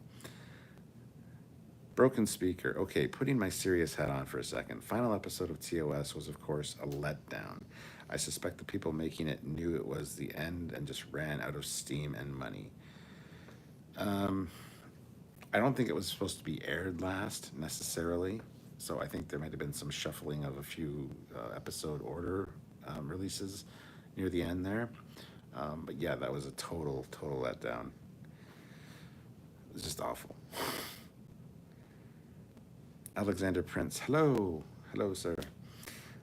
Broken Speaker, okay, putting my serious hat on for a second. Final episode of TOS was, of course, a letdown. I suspect the people making it knew it was the end and just ran out of steam and money. I don't think it was supposed to be aired last, necessarily. So I think there might have been some shuffling of a few episode order releases near the end there. But yeah, that was a total letdown. It was just awful. Alexander Prince, hello, sir.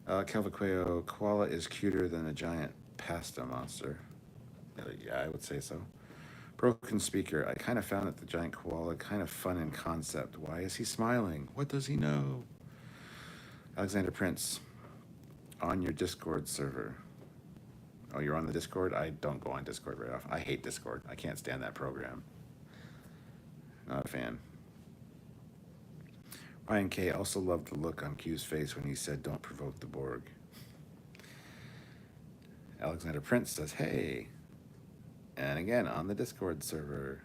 Calvaqueo, koala is cuter than a giant pasta monster. Yeah, I would say so. Broken Speaker, I kind of found that the giant koala kind of fun in concept. Why is he smiling? What does he know? Alexander Prince, on your Discord server. Oh, you're on the Discord? I don't go on Discord very often. I hate Discord. I can't stand that program. Not a fan. Ryan K. also loved the look on Q's face when he said, "Don't provoke the Borg." Alexander Prince says, hey. And again, on the Discord server.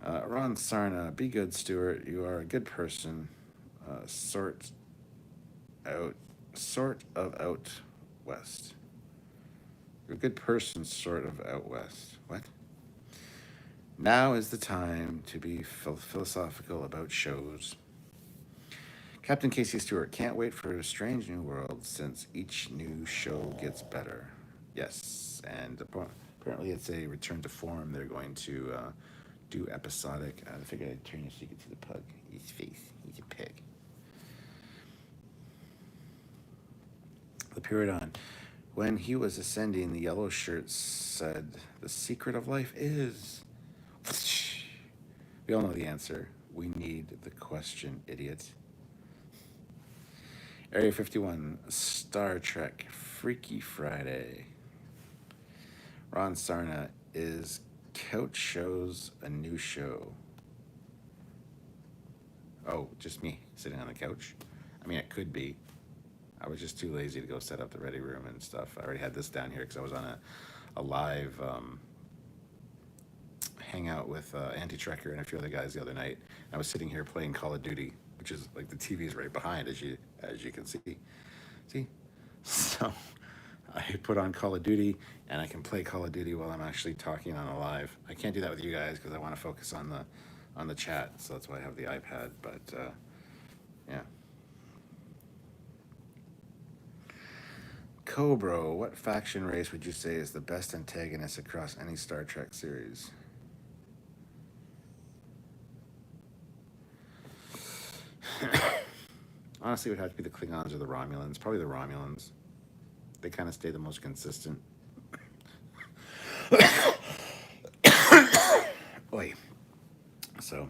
Ron Sarna, be good, Stuart. You are a good person. Sort of out west. You're a good person, sort of out west. What? Now is the time to be philosophical about shows. Captain Casey Stewart, can't wait for a strange new world since each new show gets better. Yes, and apparently it's a return to form. They're going to do episodic. I figured I'd turn you so you could see the pug. His face. He's a pig. The Pyridon. When he was ascending, the yellow shirts said, "The secret of life is..." We all know the answer. We need the question, idiot. Area 51, Star Trek, Freaky Friday. Ron Sarna, is Couch Shows a new show? Oh, just me sitting on the couch? I mean, it could be. I was just too lazy to go set up the ready room and stuff. I already had this down here because I was on a live Hangout with Anti-Trekker and a few other guys the other night. I was sitting here playing Call of Duty which is like the TV is right behind, as you can see. See, so I put on Call of Duty, and I can play Call of Duty while I'm actually talking on a live. I can't do that with you guys because I want to focus on the chat, so that's why I have the iPad. But yeah. Cobro, what faction race would you say is the best antagonist across any Star Trek series? Honestly, it would have to be the Klingons or the Romulans. Probably the Romulans. They kind of stay the most consistent. Oi. So,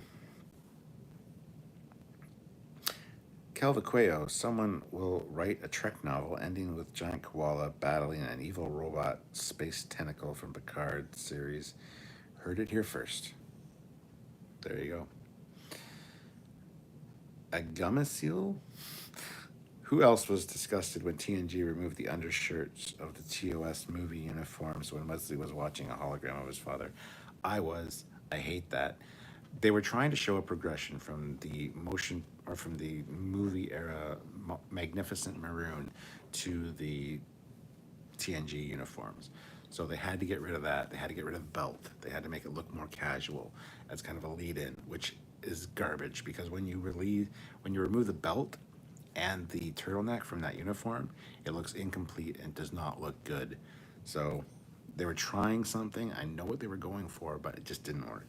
Calvaqueo, someone will write a Trek novel ending with giant koala battling an evil robot space tentacle from Picard series. Heard it here first. There you go. A Gummasil? Who else was disgusted when TNG removed the undershirts of the TOS movie uniforms when Wesley was watching a hologram of his father? I was. I hate that. They were trying to show a progression from the motion or from the movie era magnificent maroon to the TNG uniforms. So they had to get rid of that. They had to get rid of the belt. They had to make it look more casual as kind of a lead in, which is garbage because when you remove the belt and the turtleneck from that uniform, it looks incomplete and does not look good. So they were trying something. I know what they were going for, but it just didn't work.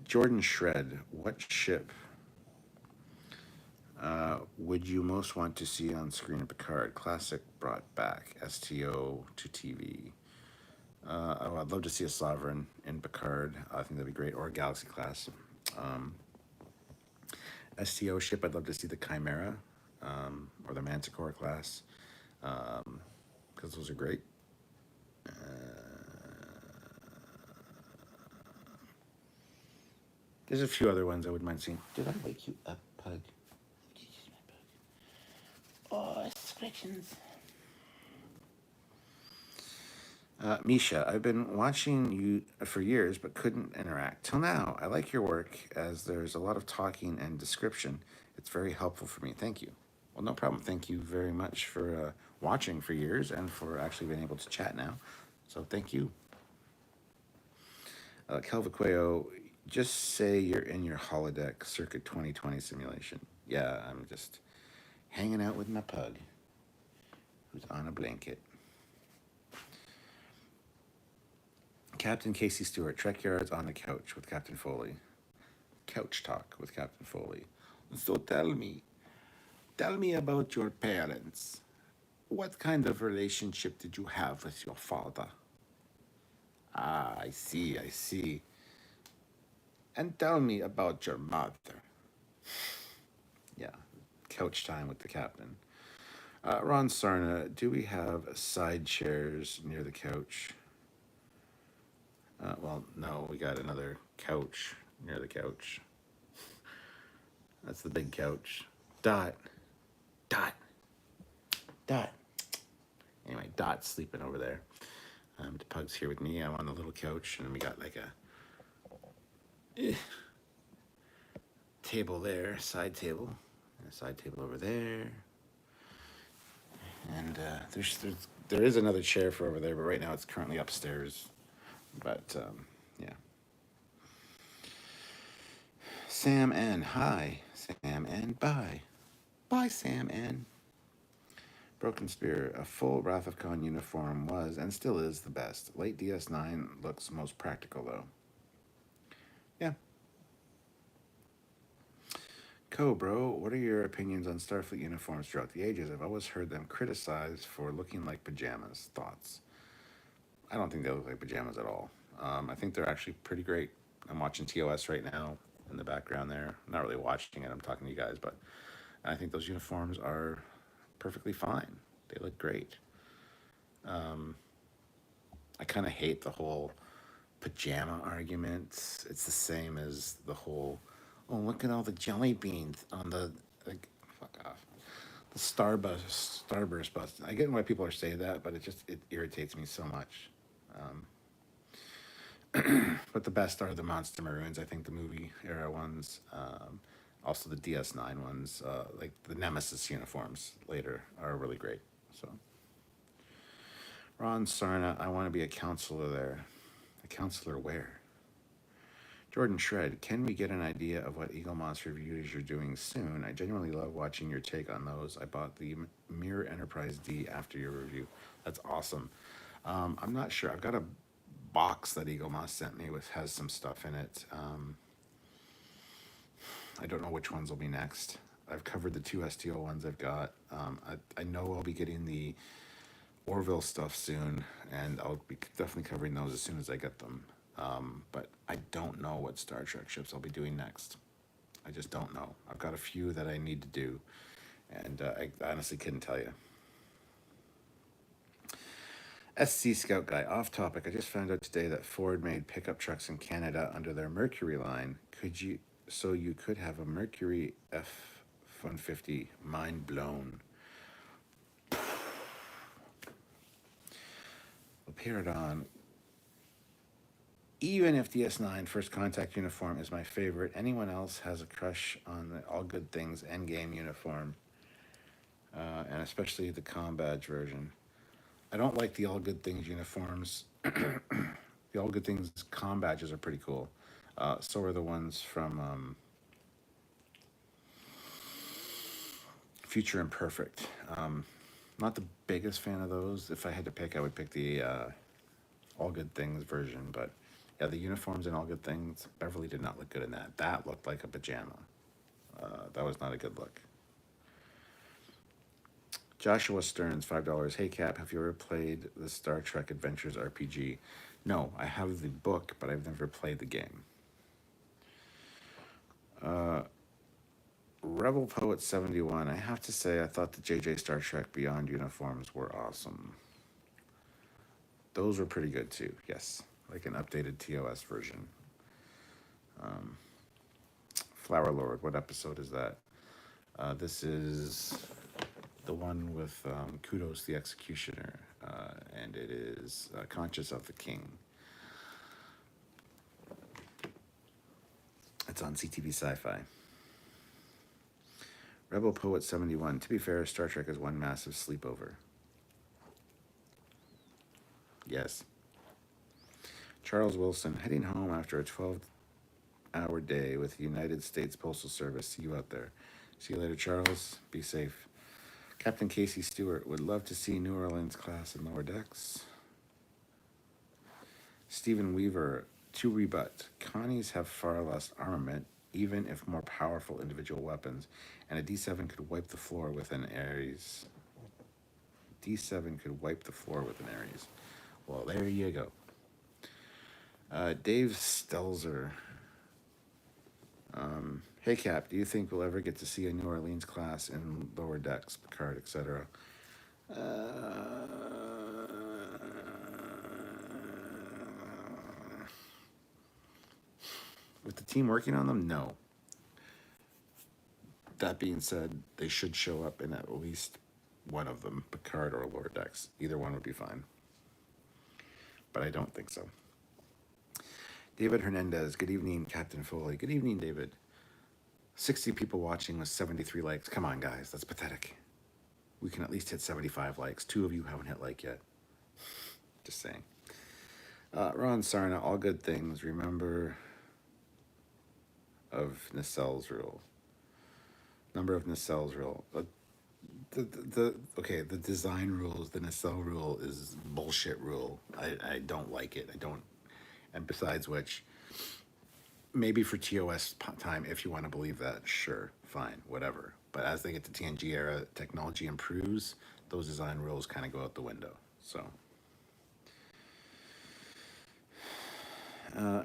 Jordan Shred, what ship would you most want to see on screen in Picard? Classic brought back, STO to TV. I'd love to see a Sovereign in Picard. I think that'd be great, or a Galaxy class. STO ship, I'd love to see the Chimera or the Manticore class because those are great. There's a few other ones I wouldn't mind seeing. Did I wake you up, Pug? Oh, scratchings. Misha, I've been watching you for years but couldn't interact. Till now, I like your work as there's a lot of talking and description. It's very helpful for me. Thank you. Well, no problem. Thank you very much for watching for years and for actually being able to chat now. So thank you. Calvaqueo, just say you're in your holodeck Circuit 2020 simulation. Yeah, I'm just hanging out with my pug who's on a blanket. Captain Casey Stewart, Trekyards on the couch with Captain Foley. Couch talk with Captain Foley. So tell me about your parents. What kind of relationship did you have with your father? Ah, I see. And tell me about your mother. Yeah, couch time with the captain. Ron Sarna, do we have side chairs near the couch? Well, no, we got another couch near the couch. That's the big couch. Dot. Anyway, Dot's sleeping over there. The pug's here with me. I'm on the little couch, and we got like a table there, side table, and a side table over there. And there is another chair for over there, but right now it's currently upstairs. But yeah. Sam N. Hi. Sam N. Bye. Bye, Sam N. Broken Spear. A full Wrath of Khan uniform was and still is the best. Late DS9 looks most practical, though. Yeah. Bro, what are your opinions on Starfleet uniforms throughout the ages? I've always heard them criticized for looking like pajamas. Thoughts? I don't think they look like pajamas at all. I think they're actually pretty great. I'm watching TOS right now in the background there. I'm not really watching it. I'm talking to you guys, but I think those uniforms are perfectly fine. They look great. I kind of hate the whole pajama argument. It's the same as the whole, oh, look at all the jelly beans on the, like, fuck off. The Starburst bus. I get why people are saying that, but it irritates me so much. But the best are the Monster Maroons. I think the movie era ones, also the DS9 ones, like the Nemesis uniforms later are really great. So, Ron Sarna, I want to be a counselor there. A counselor where? Jordan Shred, can we get an idea of what Eagle Moss reviews you're doing soon? I genuinely love watching your take on those. I bought the Mirror Enterprise D after your review. That's awesome. I'm not sure. I've got a box that Eagle Moss sent me with has some stuff in it. I don't know which ones will be next. I've covered the two STO ones I've got. I know I'll be getting the Orville stuff soon, and I'll be definitely covering those as soon as I get them. But I don't know what Star Trek ships I'll be doing next. I just don't know. I've got a few that I need to do, and I honestly couldn't tell you. SC Scout Guy, off topic. I just found out today that Ford made pickup trucks in Canada under their Mercury line. So you could have a Mercury F-150. Mind blown. Peridon. Even if the S9 First Contact uniform is my favorite, anyone else has a crush on the All Good Things Endgame uniform, and especially the Com Badge version. I don't like the All Good Things uniforms. The All Good Things Com Badges are pretty cool. So are the ones from Future Imperfect. Not the biggest fan of those. If I had to pick, I would pick the All Good Things version, but yeah, the uniforms and All Good Things, Beverly did not look good in that. That looked like a pajama. That was not a good look. Joshua Stearns, $5. Hey Cap, have you ever played the Star Trek Adventures RPG? No, I have the book, but I've never played the game. Rebel Poet 71, I have to say I thought the JJ Star Trek Beyond uniforms were awesome. Those were pretty good too, yes. Like an updated TOS version. Flower Lord, what episode is that? This is the one with Kudos the Executioner, and it is Conscious of the King. It's on CTV Sci-Fi. Rebel Poet 71. To be fair, Star Trek is one massive sleepover. Yes. Charles Wilson, heading home after a 12-hour day with the United States Postal Service. See you out there. See you later, Charles. Be safe. Captain Casey Stewart, would love to see New Orleans class in lower decks. Stephen Weaver, to rebut, Connies have far less armament, even if more powerful individual weapons, and a D7 could wipe the floor with an Ares. D7 could wipe the floor with an Ares. Well, there you go. Dave Stelzer. Hey Cap, do you think we'll ever get to see a New Orleans class in lower decks, Picard, etc.? With the team working on them, no. That being said, they should show up in at least one of them, Picard or lower decks. Either one would be fine. But I don't think so. David Hernandez, good evening, Captain Foley. Good evening, David. 60 people watching with 73 likes. Come on, guys, that's pathetic. We can at least hit 75 likes. 2 of you haven't hit like yet. Just saying. Ron Sarna, all good things. Remember of Nacelles rule. Number of Nacelles rule. Okay, the design rules, the nacelle rule is bullshit rule. I don't like it. I don't. And besides which, maybe for TOS time, if you want to believe that, sure, fine, whatever. But as they get to TNG era, technology improves, those design rules kind of go out the window. So,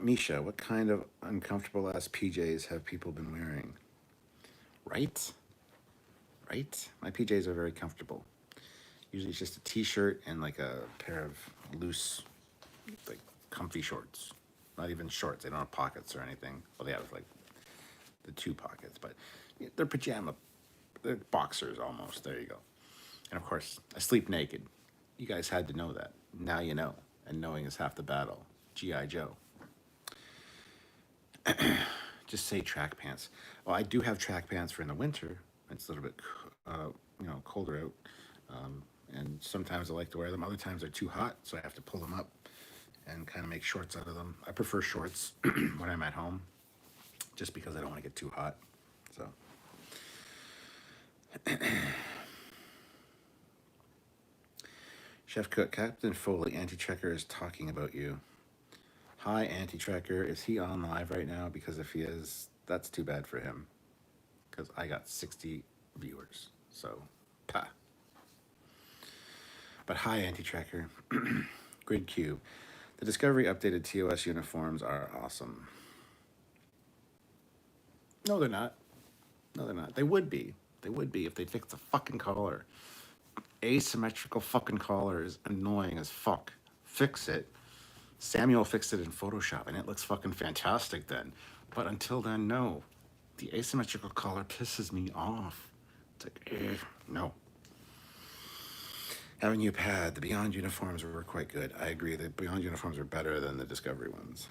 Misha, what kind of uncomfortable ass PJs have people been wearing? Right? Right? My PJs are very comfortable. Usually it's just a t-shirt and like a pair of loose, like comfy shorts. Not even shorts. They don't have pockets or anything. Well, they have like the 2 pockets, but they're pajama. They're boxers almost. There you go. And of course, I sleep naked. You guys had to know that. Now you know. And knowing is half the battle. G.I. Joe. Just say track pants. Well, I do have track pants for in the winter. It's a little bit, colder out. Um, and sometimes I like to wear them. Other times they're too hot, so I have to pull them up and kind of make shorts out of them. I prefer shorts when I'm at home, just because I don't want to get too hot. So, Chef Cook, Captain Foley, Anti-Trekker is talking about you. Hi, Anti-Trekker. Is he on live right now? Because if he is, that's too bad for him. Because I got 60 viewers. So, pa. But hi, Anti-Tracker. Grid Cube. The Discovery updated TOS uniforms are awesome. No, they're not. No, they're not. They would be. They would be if they'd fix the fucking collar. Asymmetrical fucking collar is annoying as fuck. Fix it. Samuel fixed it in Photoshop, and it looks fucking fantastic then. But until then, no. The asymmetrical collar pisses me off. It's like, no. Having you pad, the Beyond uniforms were quite good. I agree, the Beyond uniforms are better than the Discovery ones.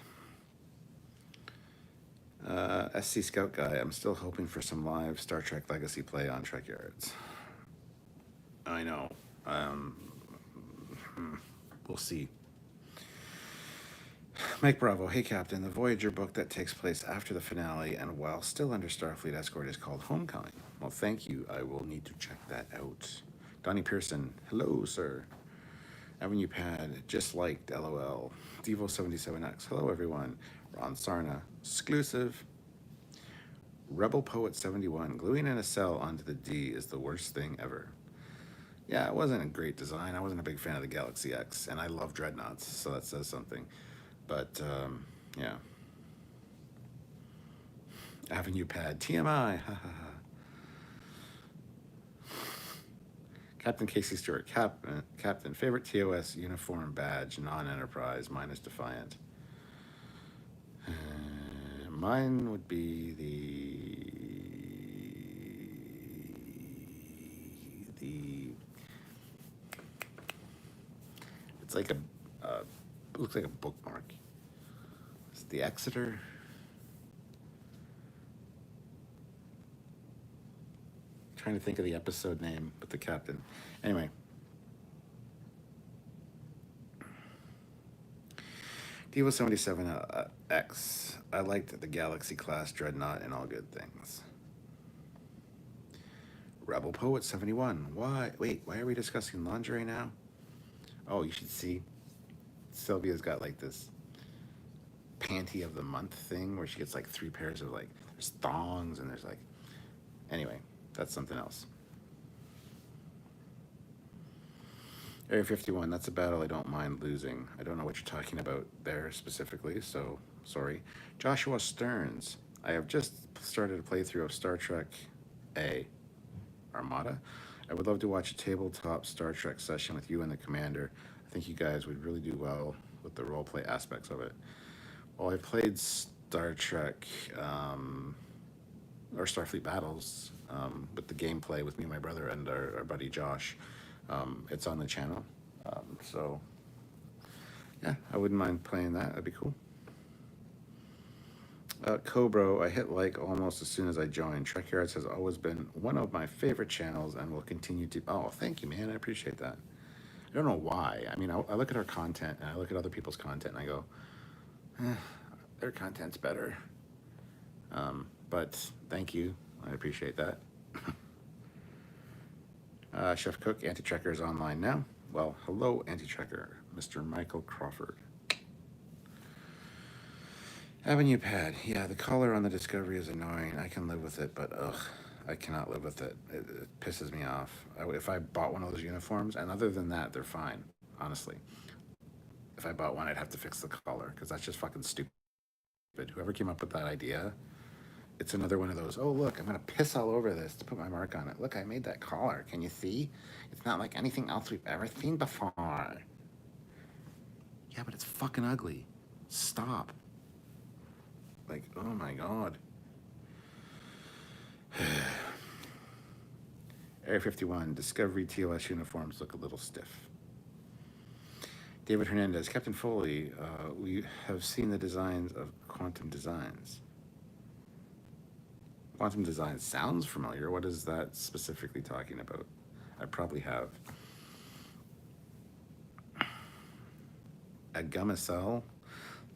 SC Scout Guy, I'm still hoping for some live Star Trek Legacy play on Trekyards. I know. We'll see. Mike Bravo, hey Captain, the Voyager book that takes place after the finale and while still under Starfleet escort is called Homecoming. Well, thank you. I will need to check that out. Donnie Pearson, hello, sir. Avenue Pad, just liked, LOL. Devo77X, hello everyone. Ron Sarna, exclusive. Rebel Poet 71, gluing in a cell onto the D is the worst thing ever. Yeah, it wasn't a great design. I wasn't a big fan of the Galaxy X, and I love dreadnoughts, so that says something. But, yeah. Avenue Pad, TMI, ha ha ha. Captain Casey Stewart, Captain, favorite TOS uniform badge, non-enterprise, minus Defiant. Mine would be it's like it looks like a bookmark. It's the Exeter. Trying to think of the episode name, but the captain. Anyway. Devo77X. I liked the Galaxy class Dreadnought and all good things. Rebel Poet 71. Why? Wait, why are we discussing lingerie now? Oh, you should see. Sylvia's got like this panty of the month thing where she gets like 3 pairs of like, there's thongs and there's like, anyway, that's something else. Area 51, that's a battle I don't mind losing. I don't know what you're talking about there specifically, so sorry. Joshua Stearns, I have just started a playthrough of Star Trek A, Armada. I would love to watch a tabletop Star Trek session with you and the commander. I think you guys would really do well with the roleplay aspects of it. Well, I played Star Trek, or Starfleet Battles, with the gameplay with me and my brother and our buddy Josh. It's on the channel. So, yeah, I wouldn't mind playing that. That'd be cool. Cobro, I hit like almost as soon as I joined. Trekyards has always been one of my favorite channels and will continue to. Oh, thank you, man. I appreciate that. I don't know why. I mean, I look at our content and I look at other people's content and I go, their content's better. But thank you. I appreciate that. Chef Cook, Anti-Trekker is online now. Well, hello, Anti-Trekker, Mr. Michael Crawford. Avenue Pad. Yeah, the color on the Discovery is annoying. I can live with it, but ugh, I cannot live with it. It pisses me off. If I bought one of those uniforms, and other than that, they're fine, honestly. If I bought one, I'd have to fix the color, because that's just fucking stupid. Whoever came up with that idea, it's another one of those, oh, look, I'm going to piss all over this to put my mark on it. Look, I made that collar. Can you see? It's not like anything else we've ever seen before. Yeah, but it's fucking ugly. Stop. Like, oh my God. Area 51, Discovery TOS uniforms look a little stiff. David Hernandez, Captain Foley, we have seen the designs of Quantum Designs. Quantum Design sounds familiar. What is that specifically talking about? I probably have. At Gumacell,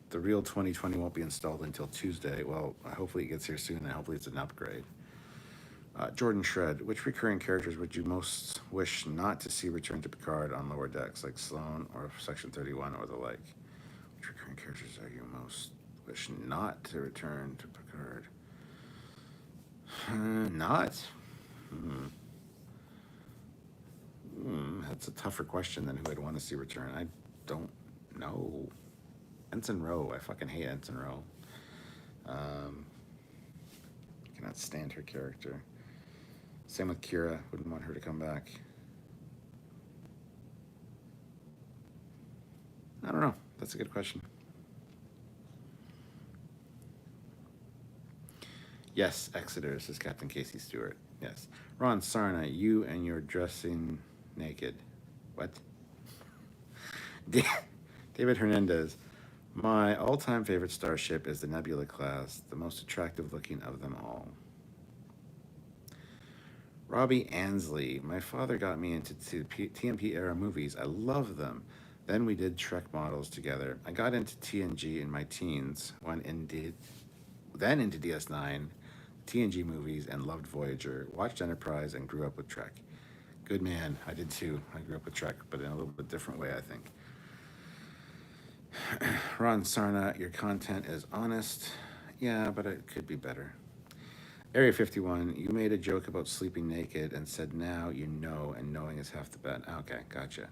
the real 2020 won't be installed until Tuesday. Well, hopefully it gets here soon, and hopefully it's an upgrade. Jordan Shred, which recurring characters would you most wish not to see return to Picard on lower decks, like Sloane or Section 31 or the like? Which recurring characters are you most wish not to return to Picard? Not? That's a tougher question than who I'd want to see return. I don't know. Ensign Rowe. I fucking hate Ensign Rowe. Cannot stand her character. Same with Kira. Wouldn't want her to come back. I don't know. That's a good question. Yes, Exeter, says Captain Casey Stewart. Yes. Ron Sarna, you and your dressing naked. What? David Hernandez. My all-time favorite starship is the Nebula class, the most attractive looking of them all. Robbie Ansley. My father got me into TMP era movies. I love them. Then we did Trek models together. I got into TNG in my teens, then into DS9, TNG movies, and loved Voyager. Watched Enterprise and grew up with Trek. Good man. I did too. I grew up with Trek, but in a little bit different way, I think. Ron Sarna, your content is honest. Yeah, but it could be better. Area 51, you made a joke about sleeping naked and said now you know, and knowing is half the bet. Okay, gotcha.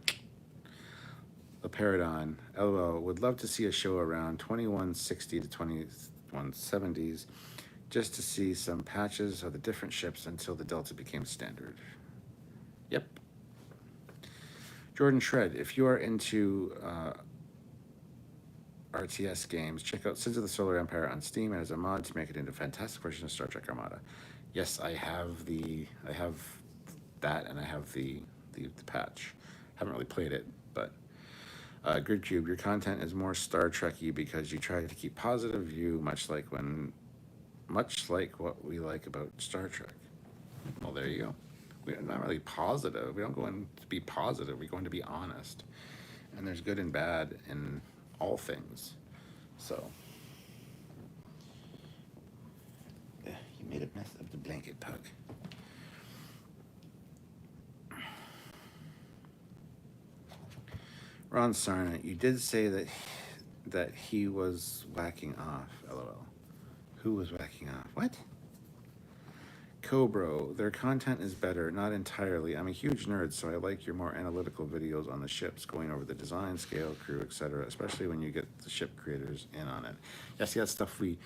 The Paradon, LOL, would love to see a show around 2160 to 2170s just to see some patches of the different ships until the Delta became standard. Yep. Jordan Shred, if you are into RTS games, check out Sins of the Solar Empire on Steam. It has a mod to make it into a fantastic version of Star Trek Armada. Yes, I have that, and I have the patch. Haven't really played it, but Grid Cube, your content is more Star Trekky because you try to keep positive view, much like what we like about Star Trek. Well, there you go. We're not really positive. We don't go in to be positive. We go in to be honest. And there's good and bad in all things. So, you made a mess of the blanket, Pug. Ron Sarna, you did say that he was whacking off. LOL. Who was whacking off? What? Cobro, their content is better, not entirely. I'm a huge nerd, so I like your more analytical videos on the ships, going over the design, scale, crew, etc., especially when you get the ship creators in on it. Yes, that's stuff we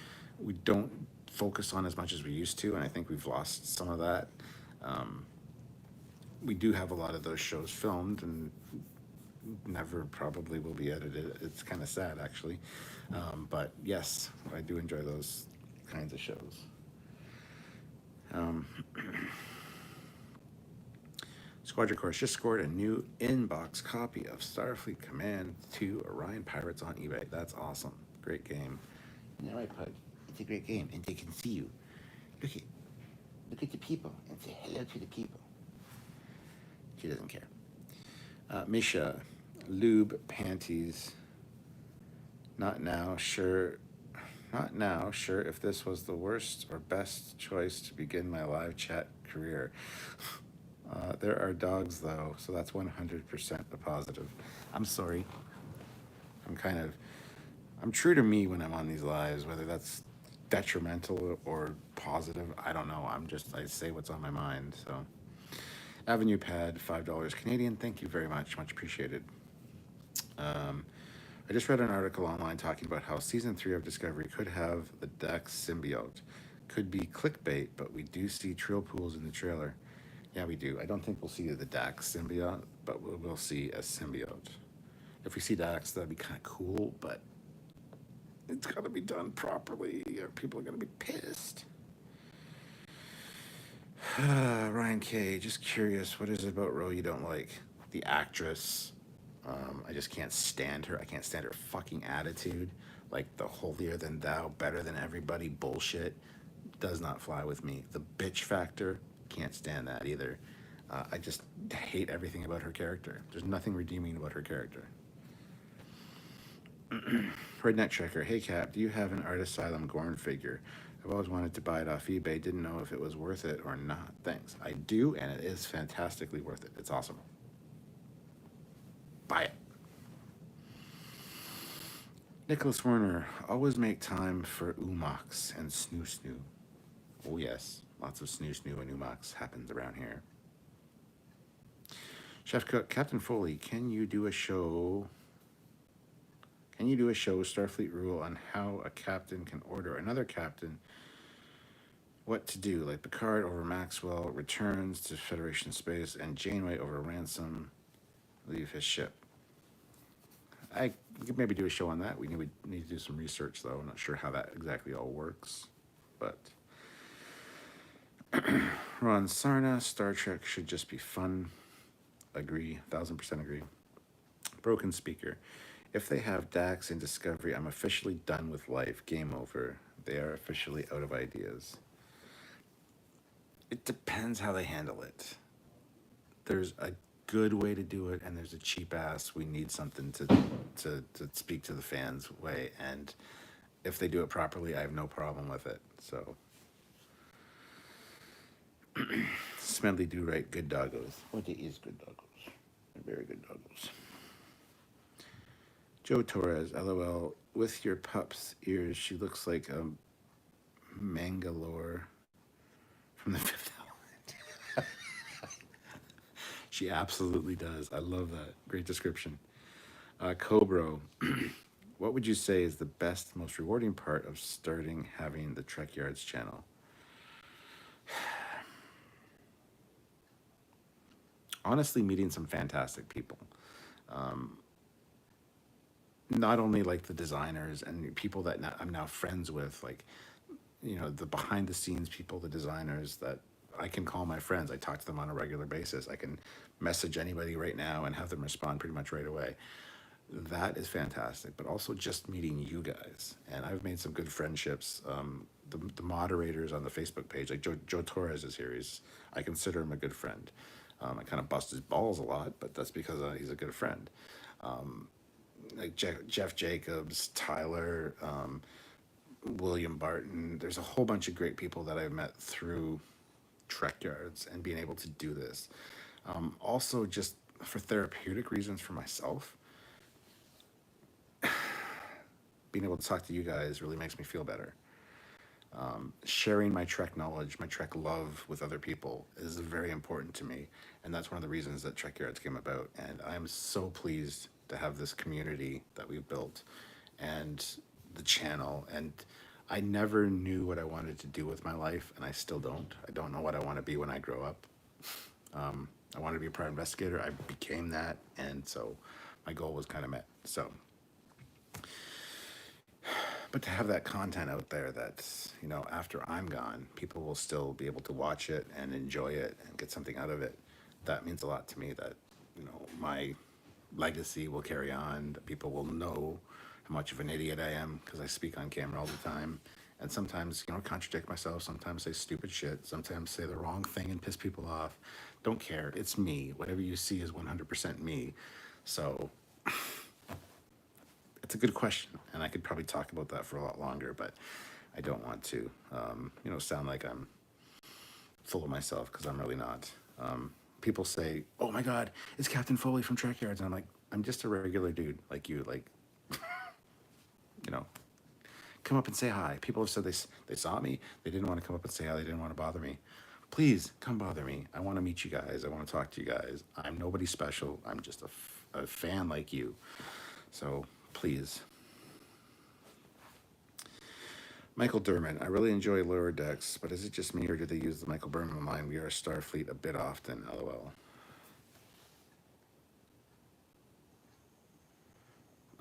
don't focus on as much as we used to, and I think we've lost some of that. We do have a lot of those shows filmed, and never probably will be edited. It's kind of sad, actually. But yes, I do enjoy those kinds of shows. Squadron Course just scored a new inbox copy of Starfleet Command 2 Orion Pirates on eBay. That's awesome. Great game. You know, right, Pug? It's a great game, and they can see you. Look at the people and say hello to the people. She doesn't care. Misha, lube panties. Not now, sure if this was the worst or best choice to begin my live chat career. There are dogs, though, so that's 100% a positive. I'm sorry. I'm true to me when I'm on these lives, whether that's detrimental or positive. I don't know. I say what's on my mind, so. Avenue Pad, $5 Canadian. Thank you very much. Much appreciated. I just read an article online talking about how season 3 of Discovery could have the Dax symbiote. Could be clickbait, but we do see Trill Pools in the trailer. Yeah, we do. I don't think we'll see the Dax symbiote, but we'll see a symbiote. If we see Dax, that'd be kind of cool, but it's got to be done properly, or people are going to be pissed. Ryan K, just curious, what is it about Ro you don't like? The actress. I just can't stand her. I can't stand her fucking attitude. Like the holier than thou, better than everybody bullshit does not fly with me. The bitch factor, can't stand that either. I just hate everything about her character. There's nothing redeeming about her character. Redneck Trekker, hey Cap, do you have an Art Asylum Gorn figure? I've always wanted to buy it off eBay, didn't know if it was worth it or not. Thanks. I do, and it is fantastically worth it. It's awesome. Buy it. Nicholas Werner, always make time for Umox and Snoo Snoo. Oh yes, lots of Snoo Snoo and Umox happens around here. Chef Cook, Captain Foley, can you do a show Starfleet rule on how a captain can order another captain what to do, like Picard over Maxwell returns to Federation space and Janeway over Ransom leave his ship? I could maybe do a show on that. We need to do some research, though. I'm not sure how that exactly all works. But Ron Sarna, Star Trek should just be fun. Agree, 1000% agree. Broken Speaker. If they have Dax in Discovery, I'm officially done with life. Game over. They are officially out of ideas. It depends how they handle it. There's a good way to do it, and there's a cheap ass, we need something to speak to the fans way. And if they do it properly, I have no problem with it. So Smedley do right, good doggos. What it is good doggos. They're very good doggos. Joe Torres, LOL, with your pup's ears, she looks like a Mangalore from the Fifth Element. She absolutely does. I love that. Great description. Cobro, what would you say is the best, most rewarding part of starting having the Trekyards channel? Honestly, meeting some fantastic people. Not only like the designers and people that I'm now friends with, like, you know, the behind the scenes people, the designers that I can call my friends. I talk to them on a regular basis. I can message anybody right now and have them respond pretty much right away. That is fantastic, but also just meeting you guys. And I've made some good friendships. The moderators on the Facebook page, like Joe Torres is here. I consider him a good friend. I kind of bust his balls a lot, but that's because he's a good friend. Like Jeff Jacobs, Tyler, William Barton. There's a whole bunch of great people that I've met through Trekyards and being able to do this. Also, just for therapeutic reasons for myself, being able to talk to you guys really makes me feel better. Sharing my Trek knowledge, my Trek love with other people is very important to me. And that's one of the reasons that Trekyards came about. And I'm so pleased to have this community that we've built and the channel. And I never knew what I wanted to do with my life, and I still don't. I don't know what I want to be when I grow up. I wanted to be a private investigator. I became that, and so my goal was kind of met. So, but to have that content out there that's, you know, after I'm gone, people will still be able to watch it and enjoy it and get something out of it. That means a lot to me, that, you know, my legacy will carry on, that people will know how much of an idiot I am because I speak on camera all the time. And sometimes, you know, contradict myself, sometimes say stupid shit, sometimes say the wrong thing and piss people off. Don't care. It's me. Whatever you see is 100% me. So it's a good question, and I could probably talk about that for a lot longer, but I don't want to, you know, sound like I'm full of myself, because I'm really not. People say, "Oh my God, it's Captain Foley from Trekyards," and I'm like, I'm just a regular dude like you, like, you know, come up and say hi. People have said they saw me, they didn't want to come up and say hi, they didn't want to bother me. Please come bother me. I want to meet you guys. I want to talk to you guys. I'm nobody special. I'm just a fan like you. So please. Michael Dermott, I really enjoy Lower Decks, but is it just me, or do they use the Michael Berman line, "We are Starfleet," a bit often? LOL.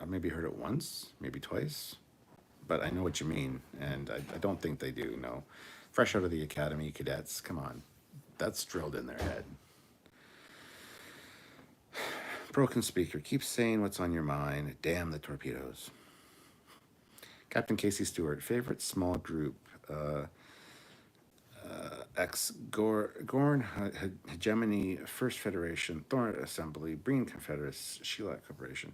I've maybe heard it once, maybe twice, but I know what you mean, and I don't think they do, no. Fresh out of the academy, cadets, come on. That's drilled in their head. Broken speaker. Keep saying what's on your mind. Damn the torpedoes. Captain Casey Stewart. Favorite small group. Ex Gorn Hegemony, First Federation, Thorn Assembly, Breen Confederates, Sheila Corporation.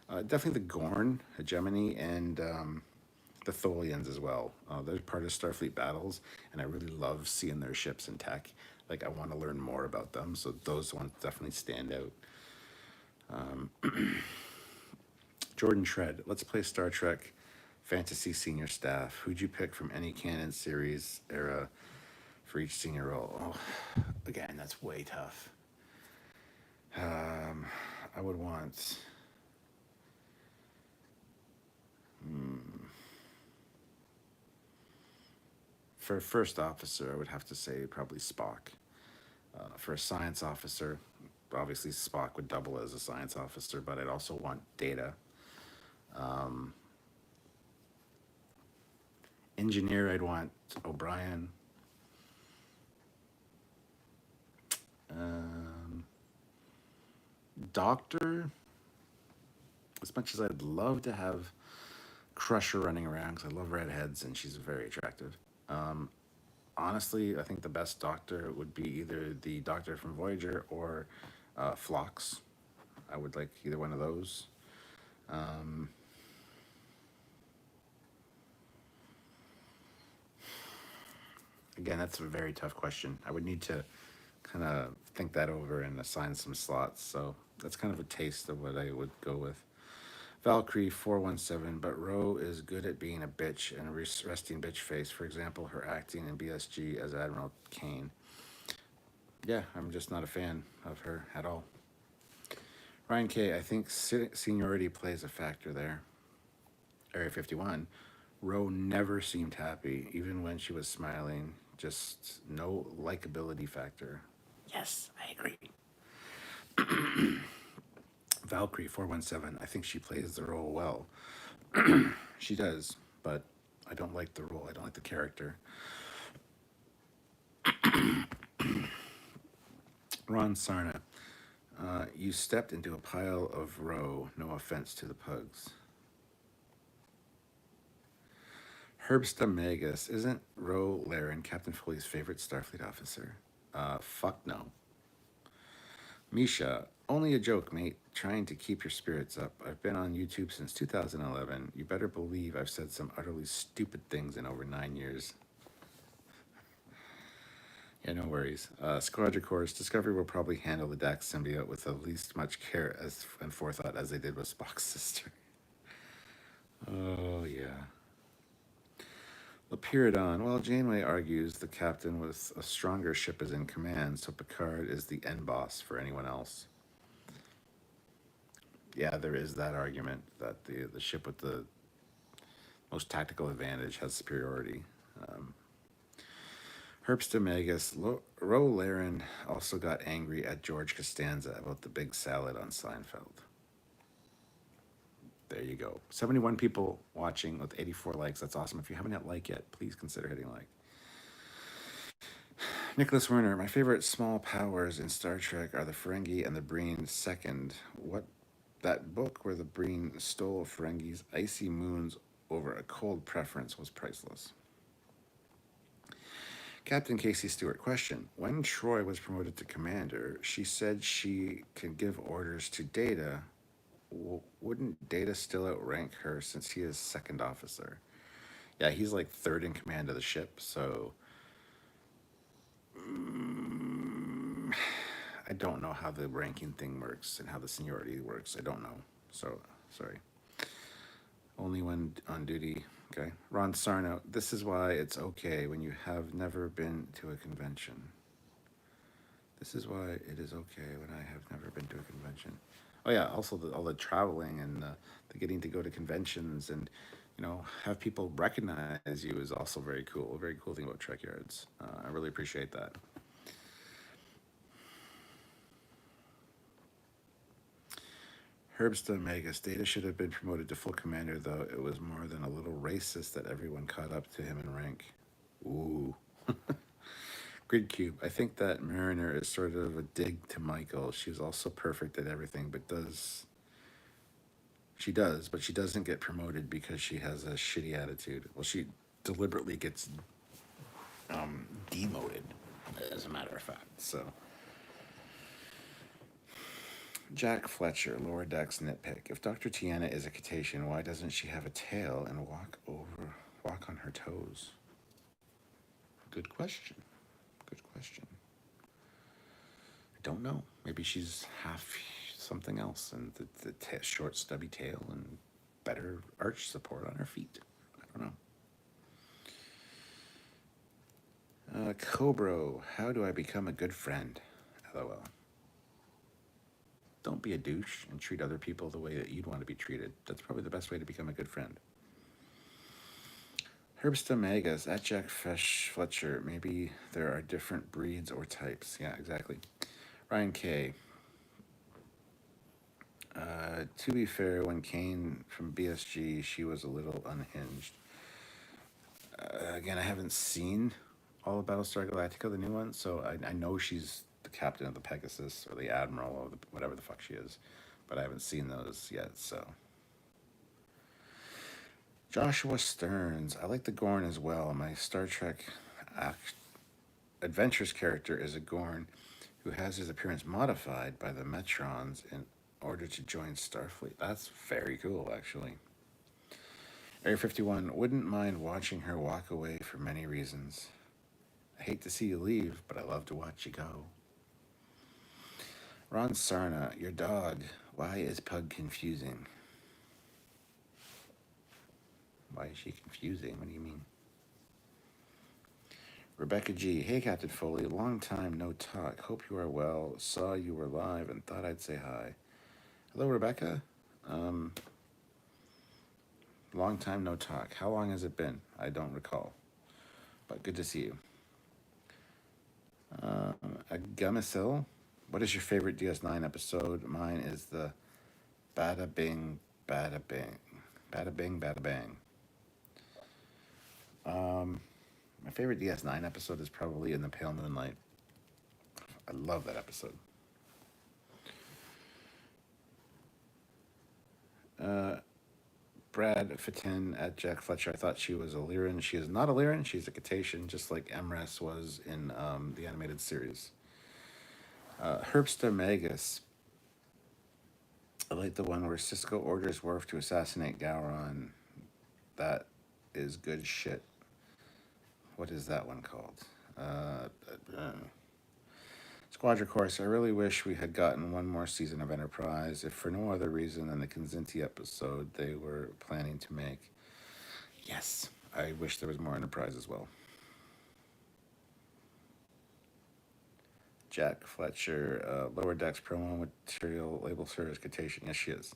Definitely the Gorn Hegemony and the Tholians as well. They're part of Starfleet battles, and I really love seeing their ships in tech. Like, I want to learn more about them, so those ones definitely stand out. Jordan Shred, let's play Star Trek Fantasy Senior Staff. Who'd you pick from any canon series era for each senior role? Oh, again, that's way tough. I would want. For a first officer, I would have to say probably Spock. For a science officer, obviously Spock would double as a science officer, but I'd also want Data. Engineer, I'd want O'Brien. Doctor, as much as I'd love to have Crusher running around because I love redheads and she's very attractive. Honestly, I think the best Doctor would be either the Doctor from Voyager or Phlox. I would like either one of those. Again, that's a very tough question. I would need to kind of think that over and assign some slots. So that's kind of a taste of what I would go with. Valkyrie 417, but Ro is good at being a bitch and a resting bitch face. For example, her acting in BSG as Admiral Kane. Yeah, I'm just not a fan of her at all. Ryan K, I think seniority plays a factor there. Area 51, Ro never seemed happy, even when she was smiling. Just no likability factor. Yes, I agree. Valkyrie 417, I think she plays the role well. She does, but I don't like the role. I don't like the character. Ron Sarna, you stepped into a pile of Ro. No offense to the pugs. Herbsta Magus, isn't Ro Laren Captain Foley's favorite Starfleet officer? Fuck no. Misha, only a joke, mate. Trying to keep your spirits up. I've been on YouTube since 2011. You better believe I've said some utterly stupid things in over 9 years. Yeah, no worries. Squadra Course, Discovery will probably handle the Dax symbiote with the least much care and forethought as they did with Spock's sister. Oh, yeah. Lapyridon, well, Janeway argues the captain with a stronger ship is in command, so Picard is the end boss for anyone else. Yeah, there is that argument that the ship with the most tactical advantage has superiority. Herbsta Magus, Ro Laren also got angry at George Costanza about the big salad on Seinfeld. There you go. 71 people watching with 84 likes. That's awesome. If you haven't hit like yet, please consider hitting like. Nicholas Werner, my favorite small powers in Star Trek are the Ferengi and the Breen. Second, what that book where the Breen stole Ferengi's icy moons over a cold preference was priceless. Captain Casey Stewart, question. When Troy was promoted to commander, she said she can give orders to Data. Wouldn't Data still outrank her since he is second officer? Yeah, he's like third in command of the ship, so I don't know how the ranking thing works and how the seniority works. I don't know. So, sorry. Only when on duty. Okay. Ron Sarno, this is why it's okay when you have never been to a convention. This is why it is okay when I have never been to a convention. Oh yeah, also all the traveling and the getting to go to conventions and have people recognize you is also very cool. A very cool thing about Trekyards. I really appreciate that. Herbsta Magus, Data should have been promoted to full commander, though it was more than a little racist that everyone caught up to him in rank. Ooh. Grid Cube. I think that Mariner is sort of a dig to Michael. She's also perfect at everything, but but she doesn't get promoted because she has a shitty attitude. Well, she deliberately gets demoted, as a matter of fact. So, Jack Fletcher, Lower Decks nitpick. If Dr. Tiana is a cetacean, why doesn't she have a tail and walk on her toes? Good question. Good question. I don't know. Maybe she's half something else, and the short, stubby tail and better arch support on her feet. I don't know. Cobro, how do I become a good friend? LOL. Don't be a douche and treat other people the way that you'd want to be treated. That's probably the best way to become a good friend. Herbsta Megas at Jack Fletcher. Maybe there are different breeds or types. Yeah, exactly. Ryan K. To be fair, when Kane from BSG, she was a little unhinged. Again, I haven't seen all of Battlestar Galactica, the new one, so I know she's the captain of the Pegasus or the admiral or whatever the fuck she is, but I haven't seen those yet. So Joshua Stearns, I like the Gorn as well. My Star Trek Adventures character is a Gorn who has his appearance modified by the Metrons in order to join Starfleet. That's very cool, actually. Area 51, wouldn't mind watching her walk away for many reasons. I hate to see you leave, but I love to watch you go. Ron Sarna, your dog. Why is Pug confusing? Why is she confusing? What do you mean? Rebecca G. Hey, Captain Foley. Long time no talk. Hope you are well. Saw you were live and thought I'd say hi. Hello, Rebecca. Long time no talk. How long has it been? I don't recall. But good to see you. Agamisil. What is your favorite DS9 episode? Mine is the Bada Bing, Bada Bing. Bada Bing, Bada Bang. My favorite DS9 episode is probably In the Pale Moonlight. I love that episode. Brad Fatin at Jack Fletcher. I thought she was a Lyran. She is not a Lyran. She's a Cetacean, just like Emrys was in the animated series. Herbster Magus. I like the one where Cisco orders Worf to assassinate Gowron. That is good shit. What is that one called? Squadron Course. I really wish we had gotten one more season of Enterprise, if for no other reason than the Kinzinti episode they were planning to make. Yes, I wish there was more Enterprise as well. Jack Fletcher, Lower Decks promo material label service Cetacean. Yes, she is.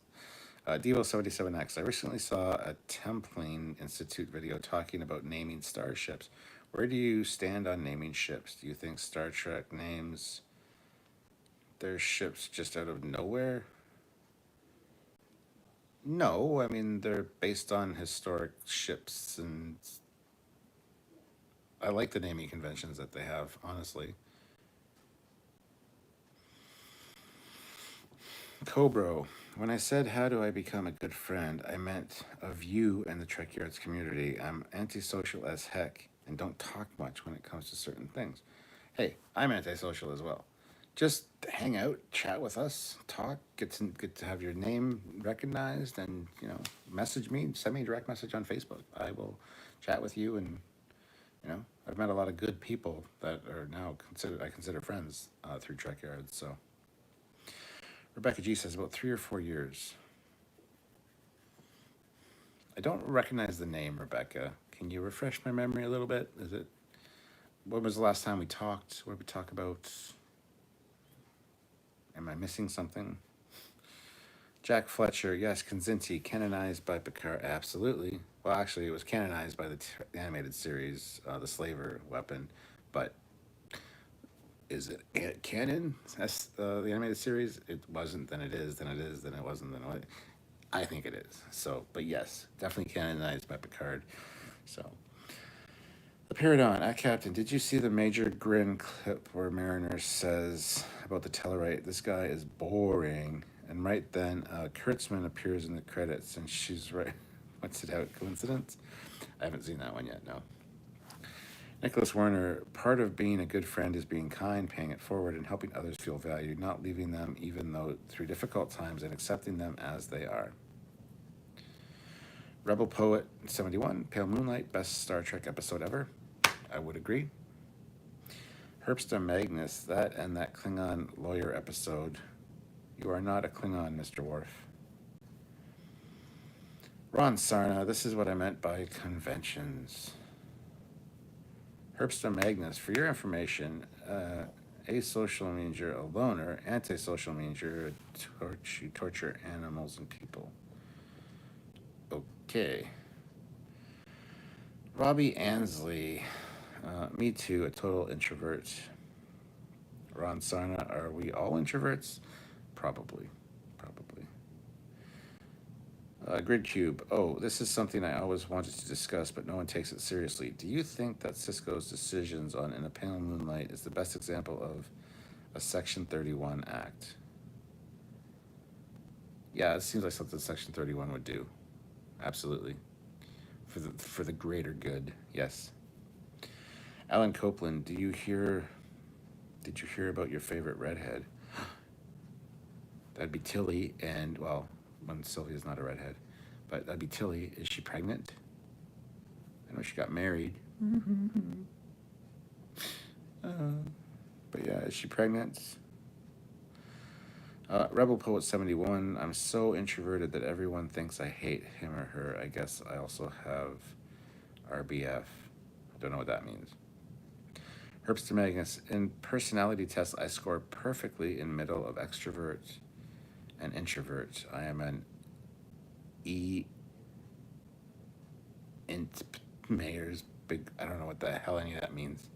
Devo77X. I recently saw a Templing Institute video talking about naming starships. Where do you stand on naming ships? Do you think Star Trek names their ships just out of nowhere? No, I mean, they're based on historic ships, and I like the naming conventions that they have, honestly. Cobro, when I said how do I become a good friend, I meant of you and the Trekyards community. I'm antisocial as heck and don't talk much when it comes to certain things. Hey, I'm antisocial as well. Just hang out, chat with us, talk, get to have your name recognized, and message me, send me a direct message on Facebook. I will chat with you, and I've met a lot of good people that are now I consider friends through Trekyards. So Rebecca G says about 3 or 4 years. I don't recognize the name, Rebecca. Can you refresh my memory a little bit? When was the last time we talked? What did we talk about? Am I missing something? Jack Fletcher, yes, Kinzinti, canonized by Picard, absolutely. Well, actually, it was canonized by the animated series, the Slaver weapon, but is it canon? That's the animated series. It wasn't, then it is, then it is, then it wasn't, then it. I think it is. So, but yes, definitely canonized by Picard. So, The Peridon, at Captain, did you see the Major Grin clip where Mariner says about the Tellarite, this guy is boring? And right then, Kurtzman appears in the credits, and she's right. What's it out? Coincidence? I haven't seen that one yet, no. Nicholas Werner, part of being a good friend is being kind, paying it forward, and helping others feel valued, not leaving them even though through difficult times and accepting them as they are. Rebel Poet 71, Pale Moonlight, best Star Trek episode ever. I would agree. Herbster Magnus, that and that Klingon lawyer episode. You are not a Klingon, Mr. Worf. Ron Sarna, this is what I meant by conventions. Herbster Magnus, for your information, asocial means you're a loner, antisocial means you torture animals and people. Okay. Robbie Ansley, me too, a total introvert. Ron Sarna, are we all introverts? Probably. Grid Cube, oh, this is something I always wanted to discuss, but no one takes it seriously. Do you think that Cisco's decisions on In a Pale Moonlight is the best example of a Section 31 act? Yeah, it seems like something Section 31 would do. Absolutely. For the greater good, yes. Alan Copeland, did you hear about your favorite redhead? That'd be Tilly, and, well, when Sylvia's not a redhead, but that'd be Tilly. Is she pregnant? I know she got married. But yeah, is she pregnant? Rebel Poet 71, I'm so introverted that everyone thinks I hate him or her. I guess I also have RBF. Don't know what that means. Herbster Magnus, in personality tests, I score perfectly in middle of extrovert and introvert. I am an int Mayer's big, I don't know what the hell any of that means.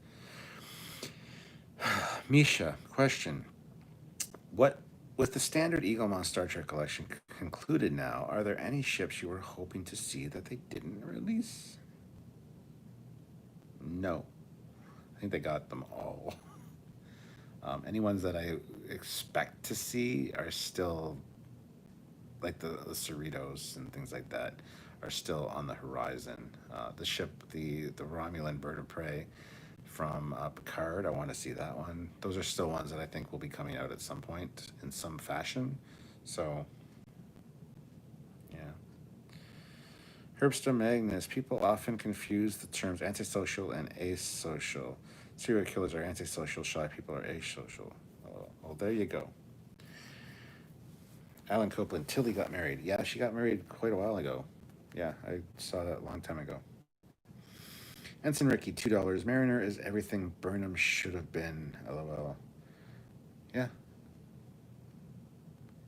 Misha, question. With the standard Eaglemon Star Trek collection concluded now, are there any ships you were hoping to see that they didn't release? No. I think they got them all. Any ones that I expect to see are still, like the Cerritos and things like that, are still on the horizon. The ship, the Romulan bird of prey from Picard, I want to see that one. Those are still ones that I think will be coming out at some point in some fashion. So, yeah. Herbster Magnus, people often confuse the terms antisocial and asocial. Serial killers are antisocial, shy people are asocial. Well, there you go. Alan Copeland, Tilly got married. Yeah, she got married quite a while ago. Yeah, I saw that a long time ago. Ensign Ricky, $2. Mariner is everything Burnham should have been. LOL. Yeah.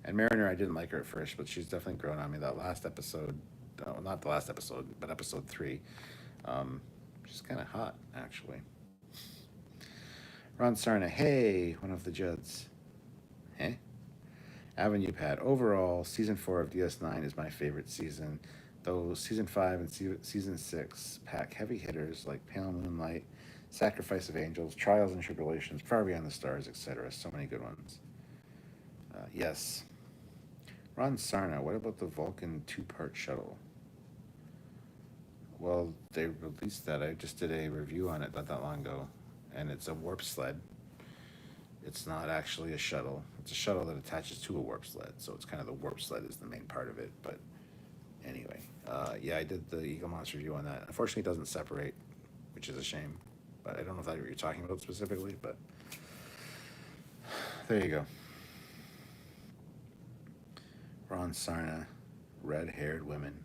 And Mariner, I didn't like her at first, but she's definitely grown on me. That last episode, no, not the last episode, but episode 3. She's kind of hot, actually. Ron Sarna, hey, one of the Judds. Hey. Avenue Pad, overall, season 4 of DS9 is my favorite season, though season 5 and season 6 pack heavy hitters like Pale Moonlight, Sacrifice of Angels, Trials and Tribulations, Far Beyond the Stars, etc. So many good ones. Yes. Ron Sarna, what about the Vulcan 2-part shuttle? Well, they released that. I just did a review on it not that long ago, and it's a warp sled. It's not actually a shuttle. It's a shuttle that attaches to a warp sled, so it's kind of the warp sled is the main part of it. But anyway, yeah, I did the Eaglemon's review on that. Unfortunately, it doesn't separate, which is a shame. But I don't know if that's what you're talking about specifically, but there you go. Ron Sarna, red-haired women.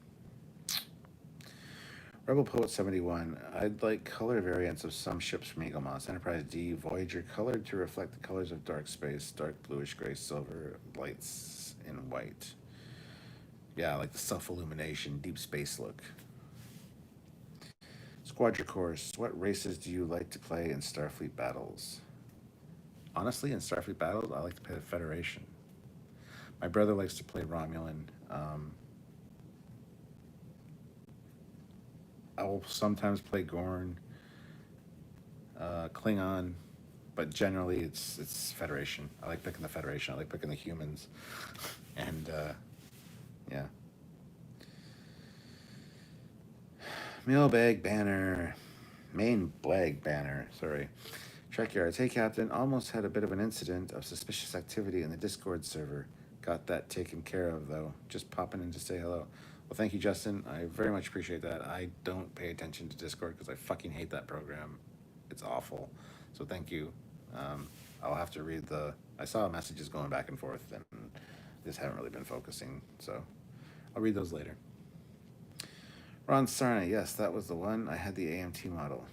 Rebel Poet 71, I'd like color variants of some ships from Eaglemoss. Enterprise D, Voyager, colored to reflect the colors of dark space, dark bluish gray, silver, lights in white. Yeah, like the self-illumination, deep space look. Squadra Course, what races do you like to play in Starfleet battles? Honestly, in Starfleet battles, I like to play the Federation. My brother likes to play Romulan. I will sometimes play Gorn. Klingon, but generally it's Federation. I like picking the Federation. I like picking the humans, and yeah. Mailbag banner, main blag banner. Sorry. Trekyards. Hey Captain, almost had a bit of an incident of suspicious activity in the Discord server. Got that taken care of though. Just popping in to say hello. Well, thank you, Justin. I very much appreciate that. I don't pay attention to Discord because I fucking hate that program. It's awful. So thank you. I'll have to read the. I saw messages going back and forth, and just haven't really been focusing. So I'll read those later. Ron Sarna, yes, that was the one. I had the AMT model.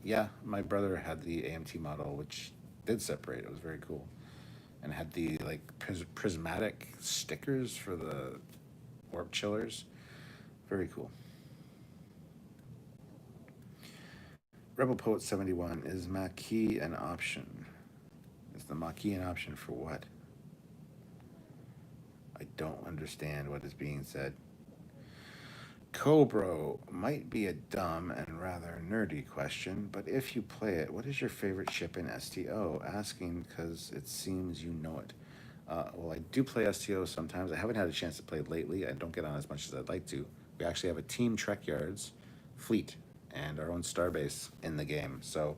Yeah, my brother had the AMT model, which did separate. It was very cool, and had the like prismatic stickers for the warp chillers. Very cool. Rebel Poet 71, is Maquis an option? Is the Maquis an option for what? I don't understand what is being said. Cobro might be a dumb and rather nerdy question, but if you play it, what is your favorite ship in STO? Asking because it seems you know it. Well, I do play STO sometimes. I haven't had a chance to play it lately. I don't get on as much as I'd like to. We actually have a team Trekyards fleet and our own starbase in the game. So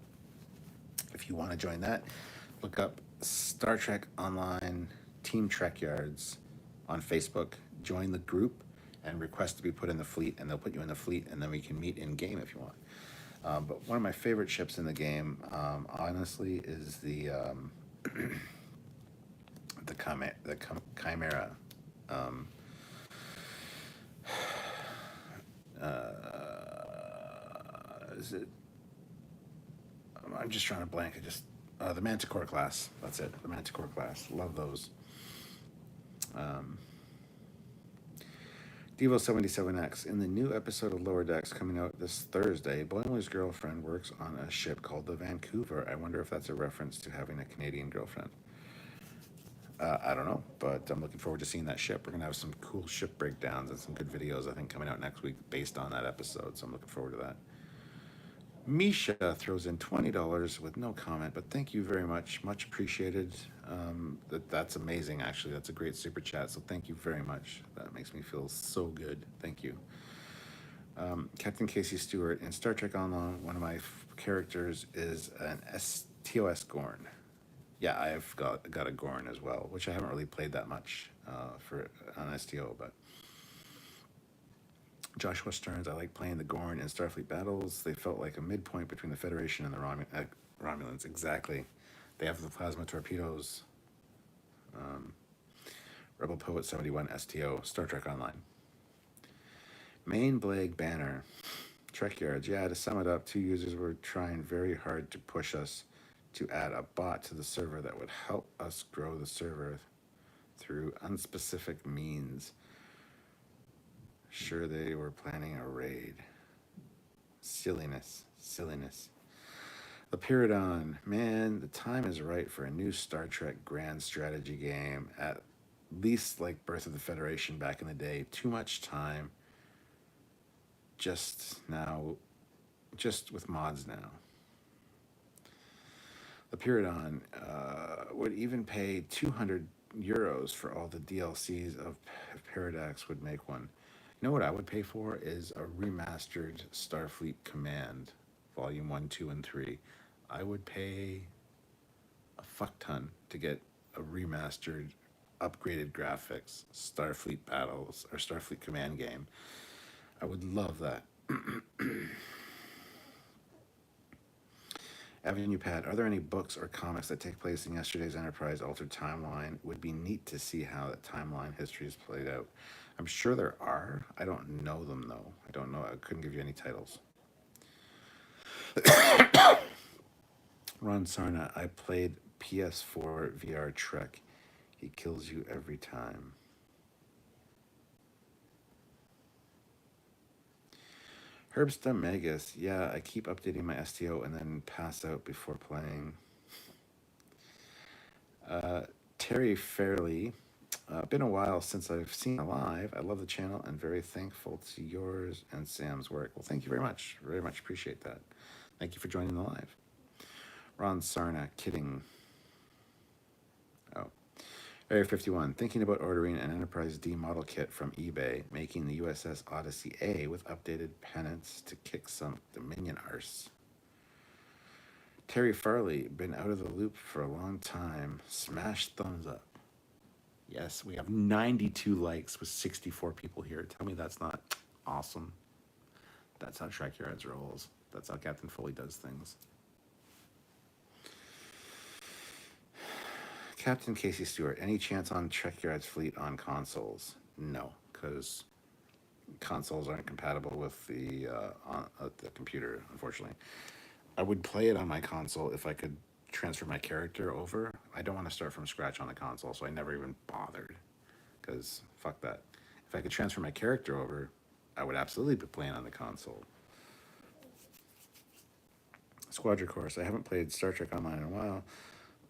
if you want to join that, look up Star Trek Online Team Trekyards on Facebook. Join the group and request to be put in the fleet, and they'll put you in the fleet, and then we can meet in game if you want. But one of my favorite ships in the game, honestly, is the Chimera. Um, is it? I'm just trying to blank. The Manticore class. That's it. The Manticore class. Love those. Devo77X. In the new episode of Lower Decks coming out this Thursday, Boimler's girlfriend works on a ship called the Vancouver. I wonder if that's a reference to having a Canadian girlfriend. I don't know, but I'm looking forward to seeing that ship. We're going to have some cool ship breakdowns and some good videos, I think, coming out next week based on that episode, so I'm looking forward to that. Misha throws in $20 with no comment, but thank you very much. Much appreciated. That's amazing, actually. That's a great super chat, so thank you very much. That makes me feel so good. Thank you. Captain Casey Stewart, in Star Trek Online, one of my characters is an TOS Gorn. Yeah, I've got a Gorn as well, which I haven't really played that much on STO, but Joshua Stearns, I like playing the Gorn in Starfleet battles. They felt like a midpoint between the Federation and the Romulans. Exactly. They have the plasma torpedoes. Rebel Poet 71 STO, Star Trek Online. Main Blag Banner, Trekyards. Yeah, to sum it up, 2 users were trying very hard to push us to add a bot to the server that would help us grow the server through unspecific means. Sure, they were planning a raid. Silliness. The Pyridon. Man, the time is right for a new Star Trek grand strategy game, at least like Birth of the Federation back in the day. Too much time just with mods now. The Pyridon would even pay 200 euros for all the DLCs of Paradox would make one. You know what I would pay for is a remastered Starfleet Command, Volume 1, 2, and 3. I would pay a fuck ton to get a remastered, upgraded graphics Starfleet Battles or Starfleet Command game. I would love that. Avenue Pad, are there any books or comics that take place in yesterday's Enterprise altered timeline? Would be neat to see how that timeline history is played out. I'm sure there are. I don't know them, though. I don't know. I couldn't give you any titles. Ron Sarna, I played PS4 VR Trek. He kills you every time. Herbsta Megas, yeah, I keep updating my STO and then pass out before playing. Terry Fairley, been a while since I've seen it live. I love the channel and very thankful to yours and Sam's work. Well, thank you very much. Very much appreciate that. Thank you for joining the live. Ron Sarna, kidding. Oh. Area 51, thinking about ordering an Enterprise D model kit from eBay, making the USS Odyssey A with updated pennants to kick some Dominion arse. Terry Farley, been out of the loop for a long time. Smash thumbs up. Yes, we have 92 likes with 64 people here. Tell me that's not awesome. That's how Trekyards rolls. That's how Captain Foley does things. Captain Casey Stewart, any chance on Trekyards fleet on consoles? No, because consoles aren't compatible with the computer, unfortunately. I would play it on my console if I could transfer my character over. I don't want to start from scratch on the console, so I never even bothered, because fuck that. If I could transfer my character over, I would absolutely be playing on the console. Squadron Course, I haven't played Star Trek Online in a while.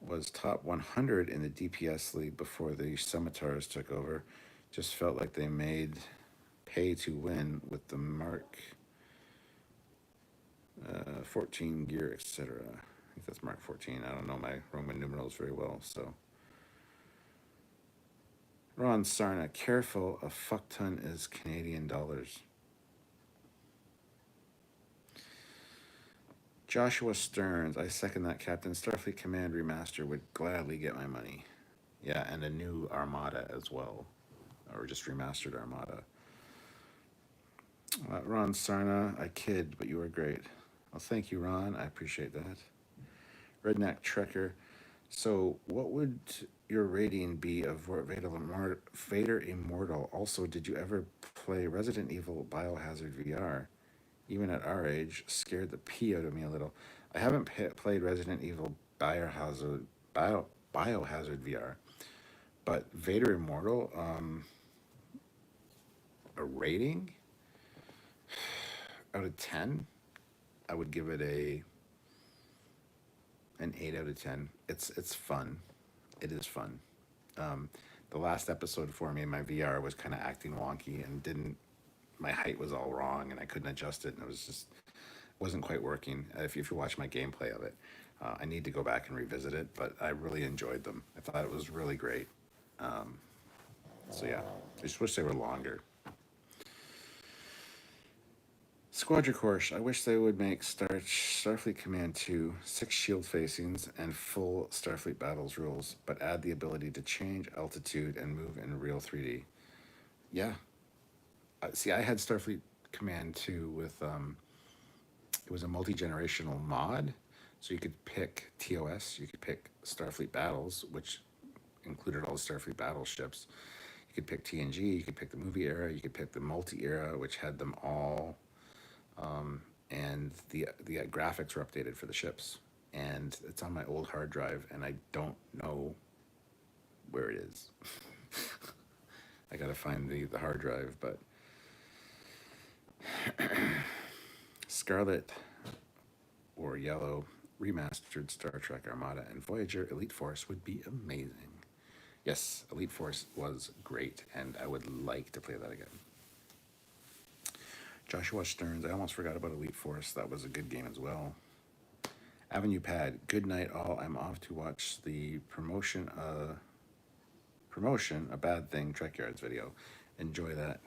Was top 100 in the DPS league before the Scimitars took over. Just felt like they made pay to win with the Mark 14 gear, etc. I think that's Mark 14. I don't know my Roman numerals very well, so. Ron Sarna, careful, a fuck ton is Canadian dollars. Joshua Stearns, I second that, Captain. Starfleet Command Remaster would gladly get my money. Yeah, and a new Armada as well, or just remastered Armada. Ron Sarna, I kid, but you were great. Well, thank you, Ron. I appreciate that. Redneck Trekker, so what would your rating be of Vader Immortal? Also, did you ever play Resident Evil Biohazard VR? Even at our age, scared the pee out of me a little. I haven't played Resident Evil Biohazard VR, but Vader Immortal, a rating out of 10, I would give it an 8 out of 10. It's fun. It is fun. The last episode for me, my VR was kind of acting wonky and my height was all wrong and I couldn't adjust it, and it wasn't quite working. If you watch my gameplay of it, I need to go back and revisit it, but I really enjoyed them. I thought it was really great. So yeah, I just wish they were longer. Squadron Course, I wish they would make Starfleet Command 2, 6 shield facings, and full Starfleet battles rules, but add the ability to change altitude and move in real 3D. Yeah. See, I had Starfleet Command 2 with, it was a multi-generational mod, so you could pick TOS, you could pick Starfleet Battles, which included all the Starfleet battleships. You could pick TNG, you could pick the movie era, you could pick the multi-era, which had them all. And the graphics were updated for the ships, and it's on my old hard drive, and I don't know where it is. I gotta find the hard drive, but Scarlet or Yellow remastered Star Trek Armada and Voyager Elite Force would be amazing. Yes, Elite Force was great, and I would like to play that again. Joshua Stearns, I almost forgot about Elite Force. That was a good game as well. Avenue Pad, good night all. I'm off to watch the promotion, a bad thing, Trekyards video. Enjoy that.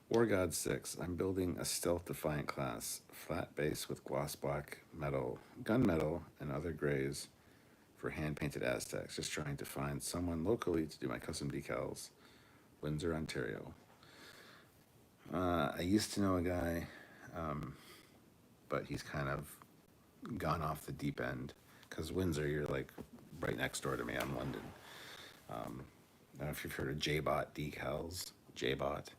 War God 6, I'm building a stealth defiant class, flat base with gloss black metal, gunmetal, and other grays for hand painted Aztecs. Just trying to find someone locally to do my custom decals. Windsor, Ontario. I used to know a guy, but he's kind of gone off the deep end, because Windsor, you're like right next door to me. I'm London. I don't know if you've heard of J-Bot decals, J-Bot,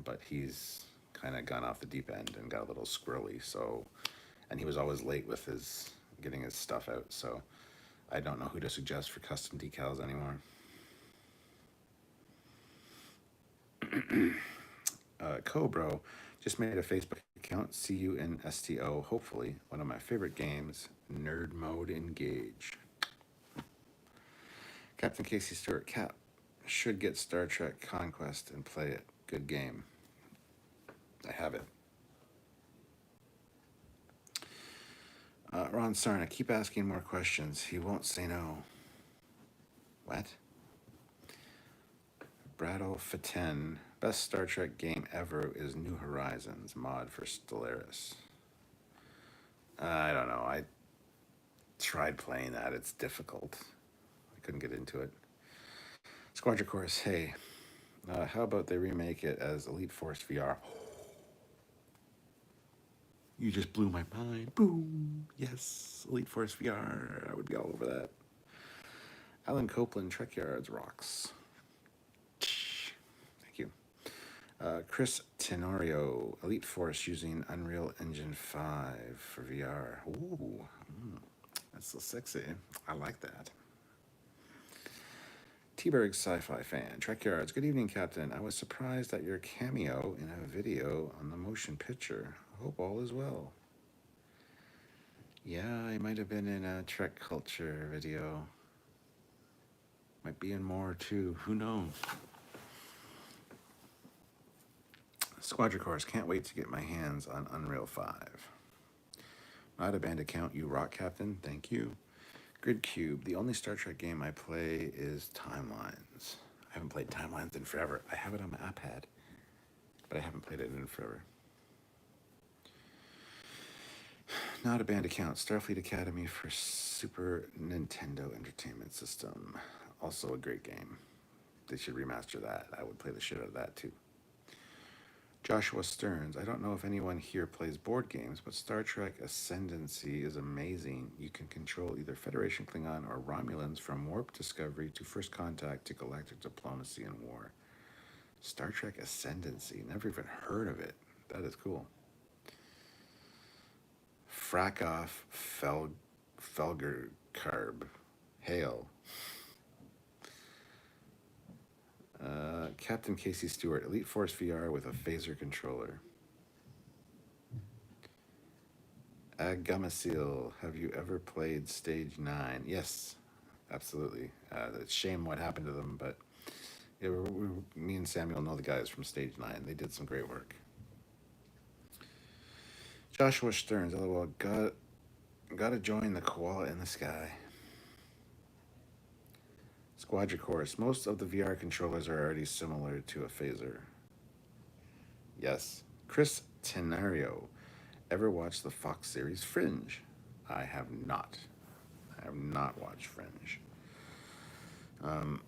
but he's kind of gone off the deep end and got a little squirrely. So, and he was always late with getting his stuff out. So I don't know who to suggest for custom decals anymore. Cobro, just made a Facebook account, see you in STO, hopefully. One of my favorite games, Nerd Mode Engage. Captain Casey Stewart, Cap, should get Star Trek Conquest and play it. Good game. I have it. Ron Sarna, keep asking more questions. He won't say no. What? Brattle Faten. Best Star Trek game ever is New Horizons mod for Stellaris. I don't know. I tried playing that. It's difficult. I couldn't get into it. Squadron Course, hey, how about they remake it as Elite Force VR? You just blew my mind. Boom. Yes, Elite Force VR. I would be all over that. Alan Copeland, Trekyards rocks. Thank you. Chris Tenorio, Elite Force using Unreal Engine 5 for VR. Ooh, that's so sexy. I like that. T-Berg sci-fi fan. Trekyards, good evening, Captain. I was surprised at your cameo in a video on the motion picture. Hope all is well. Yeah, I might have been in a Trek Culture video. Might be in more too. Who knows? Squadron Course, can't wait to get my hands on Unreal 5. Not a band account, you rock, Captain. Thank you. Grid Cube, the only Star Trek game I play is Timelines. I haven't played Timelines in forever. I have it on my iPad, but I haven't played it in forever. Not a band account, Starfleet Academy for Super Nintendo Entertainment System. Also a great game. They should remaster that. I would play the shit out of that too. Joshua Stearns, I don't know if anyone here plays board games, but Star Trek Ascendancy is amazing. You can control either Federation Klingon or Romulans from warp discovery to first contact to galactic diplomacy and war. Star Trek Ascendancy, never even heard of it. That is cool. Frackoff Felgercarb, hail. Captain Casey Stewart, Elite Force VR with a phaser controller. Agamasil, have you ever played Stage 9? Yes, absolutely. It's a shame what happened to them, but me and Samuel know the guys from Stage 9. They did some great work. Joshua Stearns, LOL, gotta join the koala in the sky. Squadron Course, most of the VR controllers are already similar to a phaser. Yes. Chris Tenario, ever watched the Fox series Fringe? I have not. I have not watched Fringe. I'm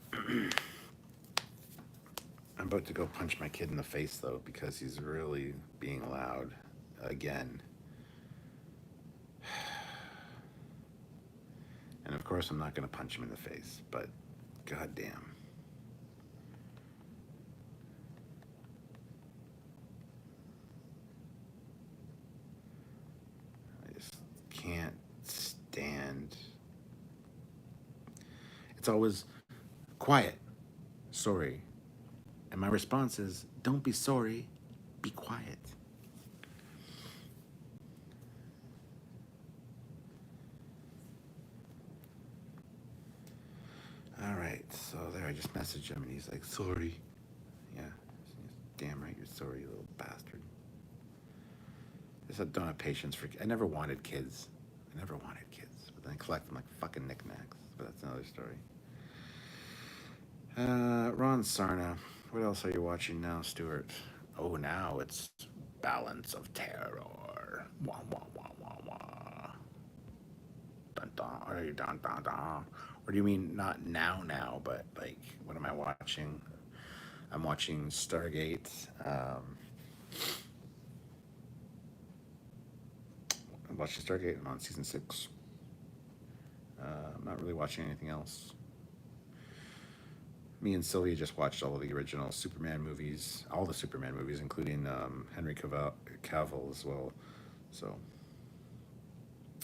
about to go punch my kid in the face, though, because he's really being loud again. And of course, I'm not going to punch him in the face, but goddamn. I just can't stand. It's always quiet, sorry. And my response is, don't be sorry, be quiet. All right, so there, I just messaged him and he's like, sorry. Yeah, damn right you're sorry, you little bastard. I don't have patience for kids. I never wanted kids. But then I collect them like fucking knickknacks. But that's another story. Ron Sarna, what else are you watching now, Stuart? Oh, now it's Balance of Terror. Wah, wah, wah, wah, wah. Dun, dun, dun, dun, dun. Or do you mean not now, but like, what am I watching? I'm watching Stargate. I'm watching Stargate. I'm on season 6. I'm not really watching anything else. Me and Sylvia just watched all of the original Superman movies, all the Superman movies, including Henry Cavill as well. So,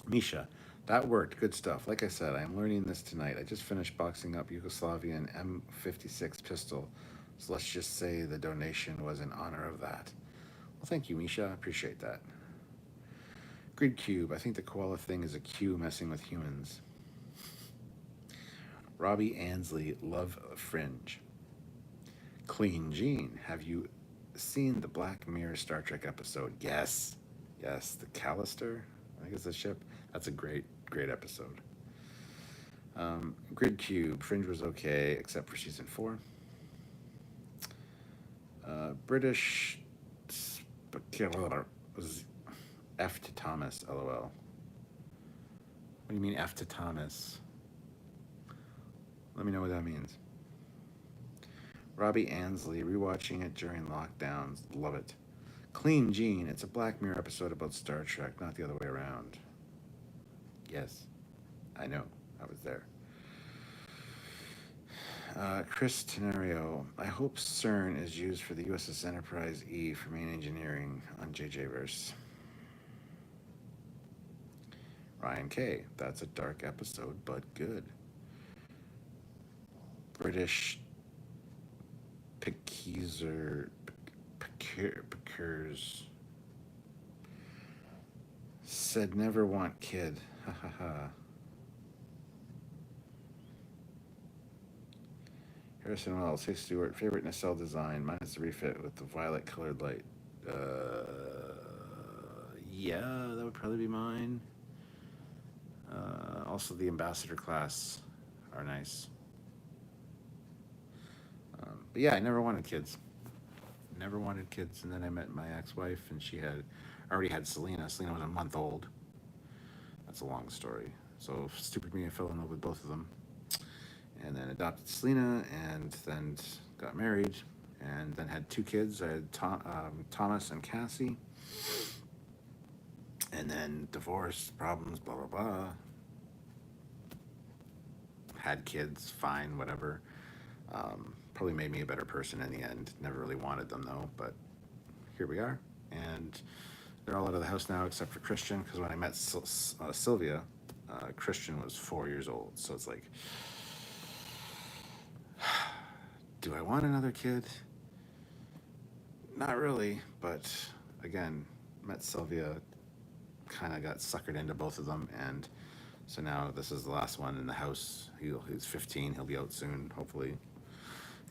Misha, that worked. Good stuff. Like I said, I'm learning this tonight. I just finished boxing up Yugoslavian M56 pistol, so let's just say the donation was in honor of that. Well, thank you, Misha. I appreciate that. Grid Cube, I think the koala thing is a Q messing with humans. Robbie Ansley, love Fringe. Clean Gene, have you seen the Black Mirror Star Trek episode? Yes. Yes, the Callister, I think it's the ship. That's a great, great episode. Grid Cube, Fringe was okay, except for season 4. British was F to Thomas, lol. What do you mean F to Thomas? Let me know what that means. Robbie Ansley, rewatching it during lockdowns. Love it. Clean Gene, it's a Black Mirror episode about Star Trek, not the other way around. Yes, I know. I was there. Chris Tenario, I hope CERN is used for the USS Enterprise E for main engineering on JJverse. Ryan K, that's a dark episode, but good. British Pickers said never want kid. Ha ha ha. Harrison Wells, hey Stuart, favorite nacelle design, minus the refit with the violet colored light. Yeah, that would probably be mine. Also, the ambassador class are nice. But yeah, I never wanted kids. Never wanted kids, and then I met my ex-wife, and she already had Selena. Selena was a month old. That's a long story. So stupid me, I fell in love with both of them, and then adopted Selena, and then got married, and then had 2 kids. I had Thomas and Cassie, and then divorce, problems, blah, blah, blah. Had kids, fine, whatever. Probably made me a better person in the end. Never really wanted them, though, but here we are. And they're all out of the house now except for Christian, because when I met Sylvia, Christian was 4 years old. So it's like, do I want another kid? Not really, but again, met Sylvia, kind of got suckered into both of them, and so now this is the last one in the house. He's 15, he'll be out soon, hopefully.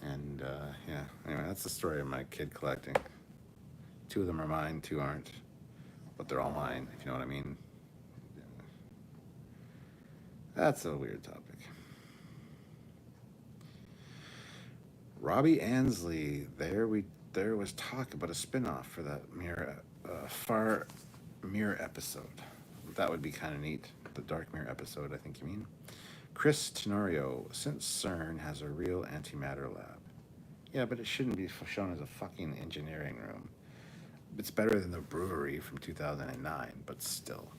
And yeah, anyway, that's the story of my kid collecting. 2 of them are mine, 2 aren't, but they're all mine, if you know what I mean. That's a weird topic. Robbie Ansley, there was talk about a spin-off for that Far Mirror episode. That would be kind of neat. The Dark Mirror episode, I think you mean. Chris Tenorio, since CERN has a real antimatter lab. Yeah, but it shouldn't be shown as a fucking engineering room. It's better than the brewery from 2009, but still.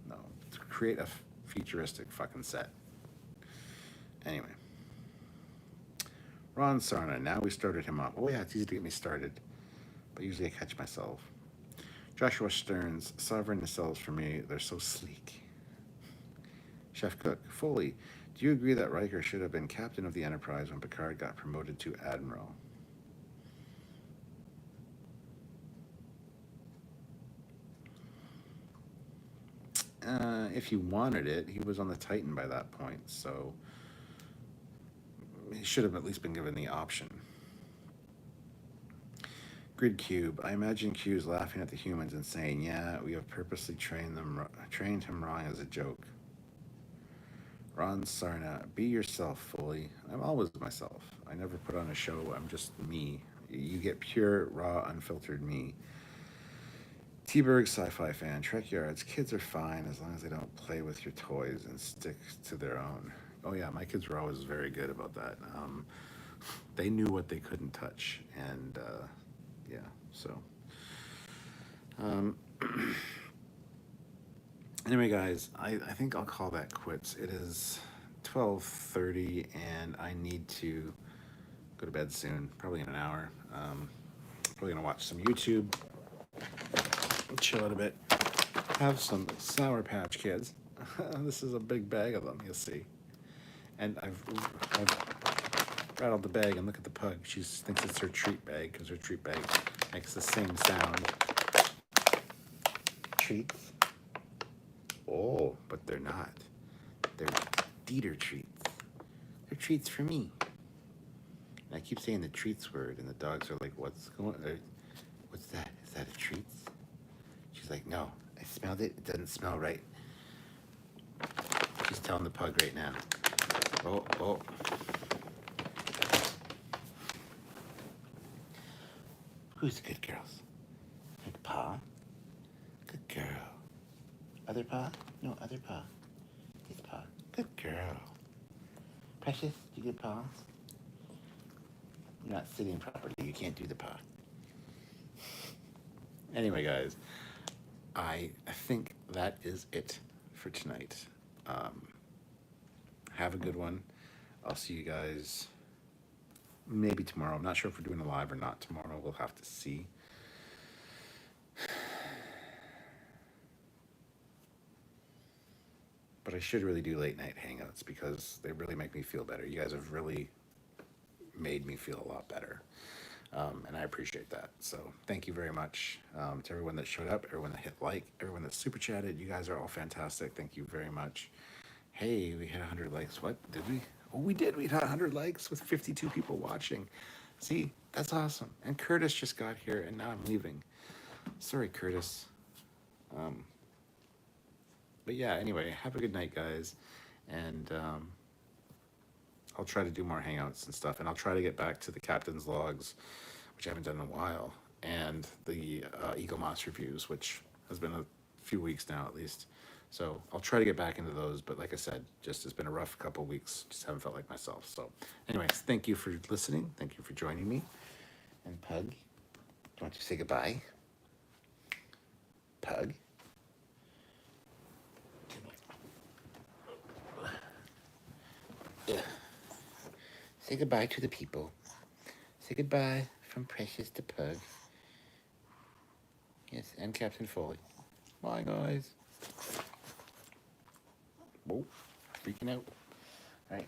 No. To create a futuristic fucking set. Anyway. Ron Sarna, now we started him up. Oh yeah, it's easy to get me started, but usually I catch myself. Joshua Stearns, sovereign nacelles for me, they're so sleek. Chef Cook, Foley, do you agree that Riker should have been captain of the Enterprise when Picard got promoted to admiral? If he wanted it, he was on the Titan by that point, so he should have at least been given the option. Grid Cube, I imagine Q's laughing at the humans and saying, yeah, we have purposely trained him wrong as a joke. Ron Sarna, be yourself, Foley. I'm always myself. I never put on a show. I'm just me. You get pure, raw, unfiltered me. T-Berg, sci-fi fan. Trekyards, kids are fine as long as they don't play with your toys and stick to their own. Oh yeah, my kids were always very good about that. They knew what they couldn't touch, and yeah, so. Anyway, guys, I think I'll call that quits. It is 12:30, and I need to go to bed soon, probably in an hour. Probably gonna watch some YouTube, chill out a bit, have some Sour Patch Kids. This is a big bag of them, you'll see. And I've rattled the bag, and look at the pug. She thinks it's her treat bag because her treat bag makes the same sound. Treats. Oh, but they're not. They're Dieter treats. They're treats for me. And I keep saying the treats word, and the dogs are like, what's that? Is that a treats? She's like, no, I smelled it. It doesn't smell right. She's telling the pug right now. Oh, oh. Who's the good girls? Good paw. Good girl. Other paw? No, other paw. This paw. Good girl. Precious, you get paws? You're not sitting properly. You can't do the paw. Anyway, guys, I think that is it for tonight. Have a good one. I'll see you guys maybe tomorrow. I'm not sure if we're doing a live or not tomorrow. We'll have to see. But I should really do late night hangouts because they really make me feel better. You guys have really made me feel a lot better. And I appreciate that. So thank you very much to everyone that showed up, everyone that hit like, everyone that super chatted. You guys are all fantastic. Thank you very much. Hey, we hit 100 likes. What? Did we? Oh, we did. We hit 100 likes with 52 people watching. See, that's awesome. And Curtis just got here, and now I'm leaving. Sorry, Curtis. But yeah, anyway, have a good night, guys. And I'll try to do more hangouts and stuff. And I'll try to get back to the captain's logs, which I haven't done in a while, and the Eagle Moss reviews, which has been a few weeks now at least. So I'll try to get back into those. But like I said, just it's been a rough couple of weeks. Just haven't felt like myself. So anyways, thank you for listening. Thank you for joining me. And Pug, do you want to say goodbye? Pug? Yeah. Say goodbye to the people. Say goodbye from Precious to Pug. Yes, and Captain Foley. Bye, guys. Whoa, freaking out. All right.